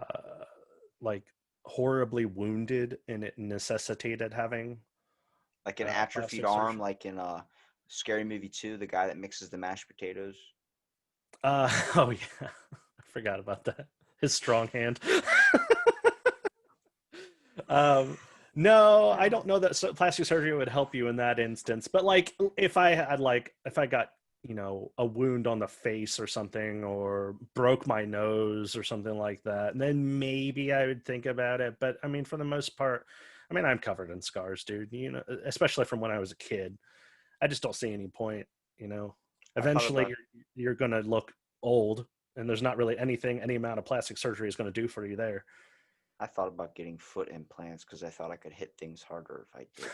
[SPEAKER 2] like horribly wounded and it necessitated having
[SPEAKER 1] Like an atrophied
[SPEAKER 2] plastic
[SPEAKER 1] arm,
[SPEAKER 2] surgery.
[SPEAKER 1] like in Scary Movie 2, the guy that mixes the mashed potatoes.
[SPEAKER 2] Oh yeah, I forgot about that. His strong hand. um, no, I don't know that plastic surgery would help you in that instance. But like, if I got a wound on the face or something, or broke my nose or something like that, then maybe I would think about it. But I mean, for the most part, I mean, I'm covered in scars, dude. Especially from when I was a kid. I just don't see any point. You know,
[SPEAKER 1] I thought
[SPEAKER 2] eventually
[SPEAKER 1] about
[SPEAKER 2] you're gonna look old, and there's not really anything any amount of plastic surgery is going to do for you there.
[SPEAKER 1] I thought about getting foot implants because I thought I could hit things harder if I did.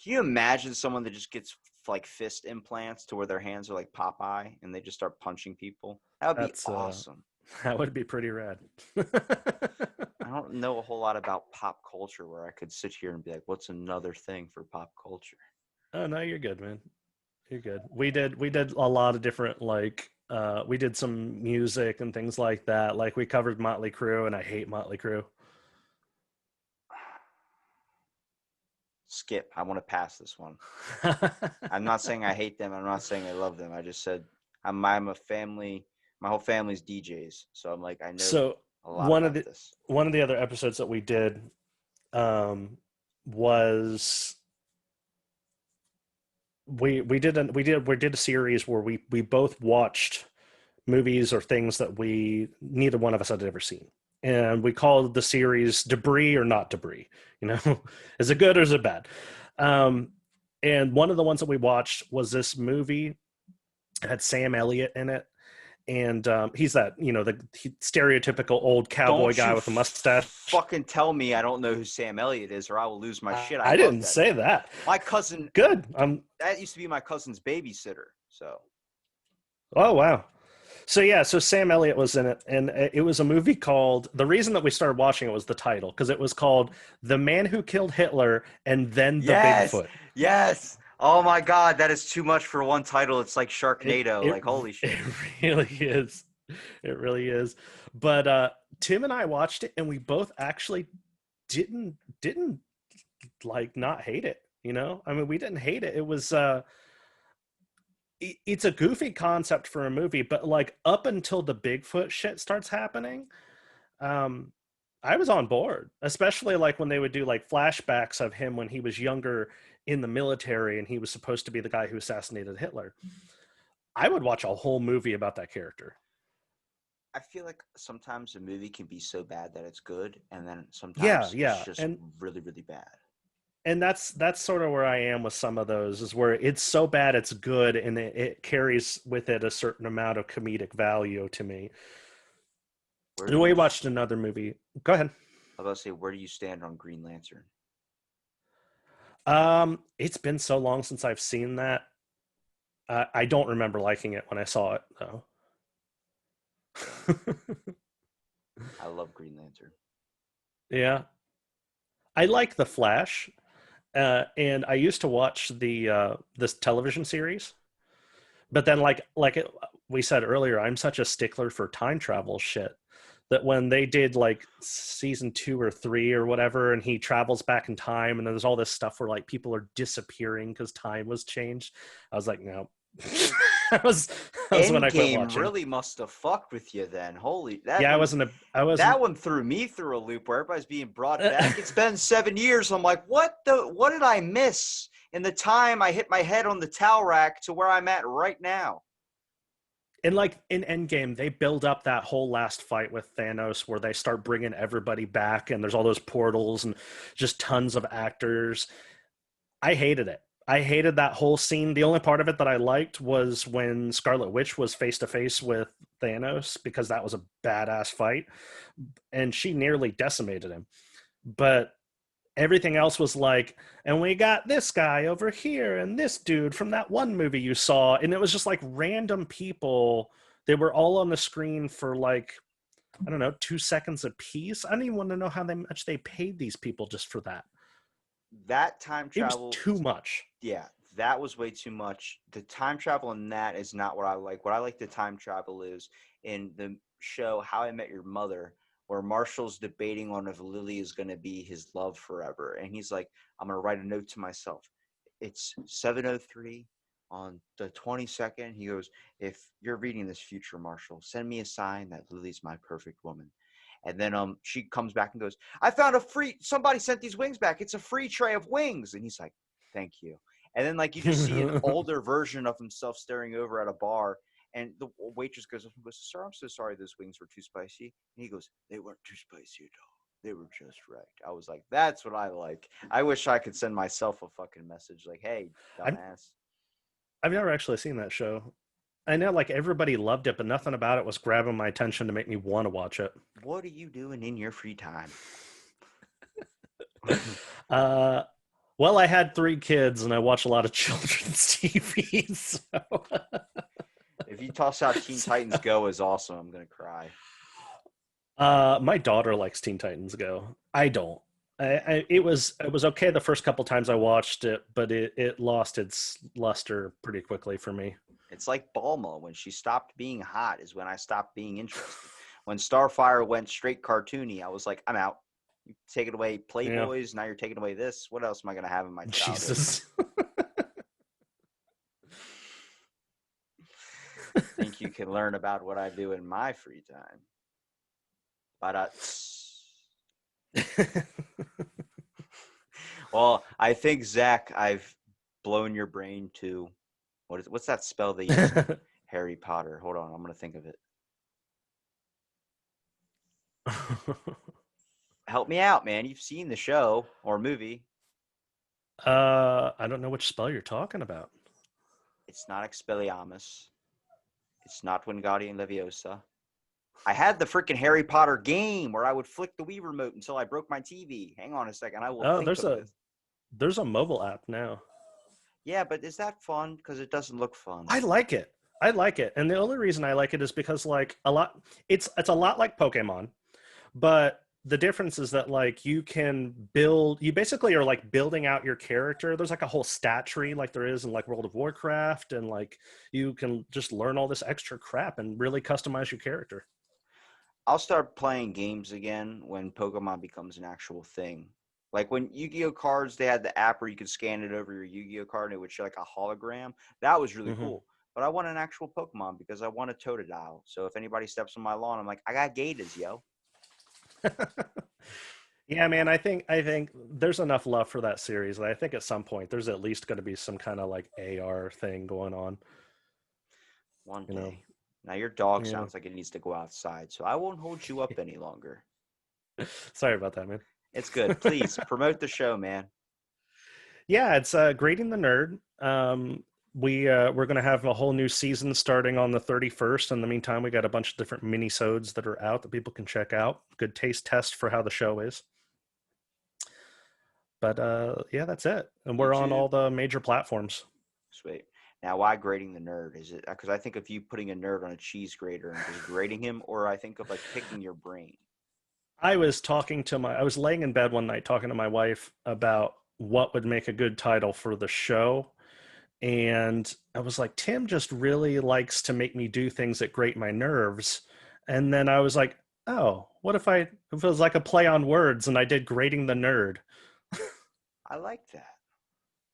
[SPEAKER 1] Can you imagine someone that just gets like fist implants to where their hands are like Popeye and they just start punching people? That would be
[SPEAKER 2] That's
[SPEAKER 1] awesome.
[SPEAKER 2] that would be pretty rad.
[SPEAKER 1] I don't know a whole lot about pop culture where I could sit here and be like, what's another thing for pop culture?
[SPEAKER 2] Oh no, you're good, man. You're good. We did a lot of different we did some music and things like that. Like we covered Motley Crue, and I hate Motley Crue.
[SPEAKER 1] Skip. I want to pass this one. I'm not saying I hate them. I'm not saying I love them. I just said I'm a family. My whole family's DJs, so I'm like I know
[SPEAKER 2] So
[SPEAKER 1] a lot
[SPEAKER 2] one of
[SPEAKER 1] about
[SPEAKER 2] the
[SPEAKER 1] this.
[SPEAKER 2] one of the other episodes that we did um, was we did a series where we both watched movies or things that we neither one of us had ever seen, and we called the series Debris or Not Debris. You know, is it good or is it bad? Um, and one of the ones that we watched was this movie. It had Sam Elliott in it, and he's that the stereotypical old cowboy
[SPEAKER 1] Don't
[SPEAKER 2] guy
[SPEAKER 1] you
[SPEAKER 2] with a mustache.
[SPEAKER 1] fucking tell me I don't know who Sam Elliott is, or I will lose my shit. I
[SPEAKER 2] I
[SPEAKER 1] love
[SPEAKER 2] didn't
[SPEAKER 1] that
[SPEAKER 2] say
[SPEAKER 1] man.
[SPEAKER 2] that.
[SPEAKER 1] My cousin,
[SPEAKER 2] Good.
[SPEAKER 1] that used to be my cousin's babysitter. So
[SPEAKER 2] Oh wow. So yeah, so Sam Elliott was in it, and it was a movie called. The reason that we started watching it was the title, because it was called "The Man Who Killed Hitler and Then the
[SPEAKER 1] yes,
[SPEAKER 2] Bigfoot."
[SPEAKER 1] yes. Oh my God, that is too much for one title. It's like
[SPEAKER 2] It
[SPEAKER 1] Sharknado.
[SPEAKER 2] it
[SPEAKER 1] Like holy
[SPEAKER 2] it
[SPEAKER 1] shit.
[SPEAKER 2] really is. It really is. But Tim and I watched it, and we both actually didn't like not hate it. I mean, we didn't hate it. It was it's a goofy concept for a movie, but like up until the Bigfoot shit starts happening, um, I was on board, especially like when they would do like flashbacks of him when he was younger in the military and he was supposed to be the guy who assassinated Hitler. I would watch a whole movie about that character.
[SPEAKER 1] I feel like sometimes a movie can be so bad that it's good, and then
[SPEAKER 2] Yeah,
[SPEAKER 1] sometimes it's
[SPEAKER 2] yeah.
[SPEAKER 1] just
[SPEAKER 2] And
[SPEAKER 1] really, really bad.
[SPEAKER 2] that's sort of where I am with some of those, is where it's so bad it's good, and it carries with it a certain amount of comedic value to me.
[SPEAKER 1] Where do
[SPEAKER 2] And we
[SPEAKER 1] you?
[SPEAKER 2] watched another movie. Go ahead.
[SPEAKER 1] I was about to say, where do you stand on Green Lantern?
[SPEAKER 2] It's been so long since I've seen that. I don't remember liking it when I saw it though.
[SPEAKER 1] I love Green Lantern.
[SPEAKER 2] Yeah, I like The Flash, and I used to watch this television series. But then, we said earlier, I'm such a stickler for time travel shit that when they did like season 2 or 3 or whatever, and he travels back in time, and there's all this stuff where like people are disappearing because time was changed, I was like, no. that was that was when I quit
[SPEAKER 1] Endgame
[SPEAKER 2] watching.
[SPEAKER 1] really must have fucked with you then. Holy,
[SPEAKER 2] Yeah, I wasn't.
[SPEAKER 1] that one threw me through a loop where everybody's being brought back. It's been 7 years. I'm like, what did I miss in the time I hit my head on the towel rack to where I'm at right now?
[SPEAKER 2] And like in Endgame, they build up that whole last fight with Thanos where they start bringing everybody back, and there's all those portals and just tons of actors. I hated it. I hated that whole scene. The only part of it that I liked was when Scarlet Witch was face to face with Thanos, because that was a badass fight, and she nearly decimated him. But everything else was like, and we got this guy over here and this dude from that one movie you saw, and it was just like random people. They were all on the screen for like, I don't know, 2 seconds a piece. I don't even want to know how much they paid these people just for that.
[SPEAKER 1] That time
[SPEAKER 2] It was
[SPEAKER 1] travel,
[SPEAKER 2] too much.
[SPEAKER 1] yeah, that was way too much. The time travel in that is not what I like. What I like the time travel is in the show How I Met Your Mother, where Marshall's debating on if Lily is going to be his love forever. And he's like, I'm going to write a note to myself. It's 7:03 on the 22nd. He goes, if you're reading this future, Marshall, send me a sign that Lily's my perfect woman. And then she comes back and goes, I found somebody sent these wings back. It's a free tray of wings. And he's like, thank you. And then like you just see an older version of himself staring over at a bar. And the waitress goes, sir, I'm so sorry those wings were too spicy. And he goes, they weren't too spicy at all. They were just right. I was like, that's what I like. I wish I could send myself a fucking message like, hey, dumbass.
[SPEAKER 2] I've never actually seen that show. I know like everybody loved it, but nothing about it was grabbing my attention to make me want to watch it.
[SPEAKER 1] What are you doing in your free time?
[SPEAKER 2] Well, I had 3 kids and I watch a lot of children's TV. So.
[SPEAKER 1] If you toss out Teen Titans Go is awesome, I'm going to cry.
[SPEAKER 2] My daughter likes Teen Titans Go. I don't. It was okay the first couple times I watched it, but it lost its luster pretty quickly for me.
[SPEAKER 1] It's like Bulma. When she stopped being hot is when I stopped being interested. When Starfire went straight cartoony, I was like, I'm out. You taking away Playboys, now you're taking away this. What else am I going to have in my childhood?
[SPEAKER 2] Jesus.
[SPEAKER 1] Think you can learn about what I do in my free time. But well, I think, Zach, I've blown your brain to what's that spell they use in Harry Potter? Hold on, I'm going to think of it. Help me out, man. You've seen the show or movie.
[SPEAKER 2] I don't know which spell you're talking about.
[SPEAKER 1] It's not Expelliarmus. It's not Wingardium Leviosa. I had the freaking Harry Potter game where I would flick the Wii remote until I broke my TV. Hang on a second. I will think of this.
[SPEAKER 2] There's a mobile app now.
[SPEAKER 1] Yeah, but is that fun? Because it doesn't look fun.
[SPEAKER 2] I like it. And the only reason I like it is because like it's a lot like Pokemon, but the difference is that like you basically are like building out your character. There's like a whole stat tree like there is in like World of Warcraft, and like you can just learn all this extra crap and really customize your character.
[SPEAKER 1] I'll start playing games again when Pokemon becomes an actual thing. Like when Yu-Gi-Oh cards, they had the app where you could scan it over your Yu-Gi-Oh card and it would show like a hologram. That was really cool. But I want an actual Pokemon because I want a Totodile. So if anybody steps on my lawn, I'm like, I got Gators, yo.
[SPEAKER 2] Yeah, man, I think there's enough love for that series. I think at some point there's at least going to be some kind of like AR thing going on.
[SPEAKER 1] One day. You know? Now your dog sounds like it needs to go outside, so I won't hold you up any longer.
[SPEAKER 2] Sorry about that, man.
[SPEAKER 1] It's good. Please promote the show, man.
[SPEAKER 2] Yeah, it's Grating the Nerd. We're going to have a whole new season starting on the 31st. In the meantime, we got a bunch of different mini-sodes that are out that people can check out. Good taste test for how the show is. But yeah, that's it. And we're on all the major platforms.
[SPEAKER 1] Sweet. Now, why Grating the Nerd? Is it because I think of you putting a nerd on a cheese grater and just grating him, or I think of like picking your brain?
[SPEAKER 2] I was laying in bed one night talking to my wife about what would make a good title for the show. And I was like, Tim just really likes to make me do things that grate my nerves. And then I was like, oh, what if it was like a play on words and I did Grating the Nerd?
[SPEAKER 1] I like that.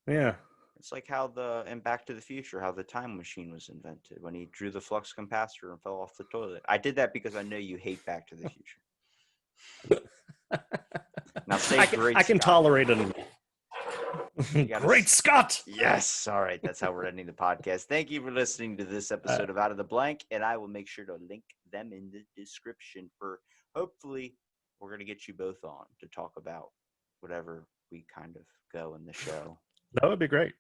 [SPEAKER 2] Yeah.
[SPEAKER 1] It's like how in Back to the Future, how the time machine was invented when he drew the flux capacitor and fell off the toilet. I did that because I know you hate Back to the Future. Now say
[SPEAKER 2] I can tolerate it. Great Scott!
[SPEAKER 1] Yes. All right. That's how we're ending the podcast. Thank you for listening to this episode of Out of the Blank, and I will make sure to link them in the description for hopefully we're going to get you both on to talk about whatever we kind of go in the show.
[SPEAKER 2] That would be great.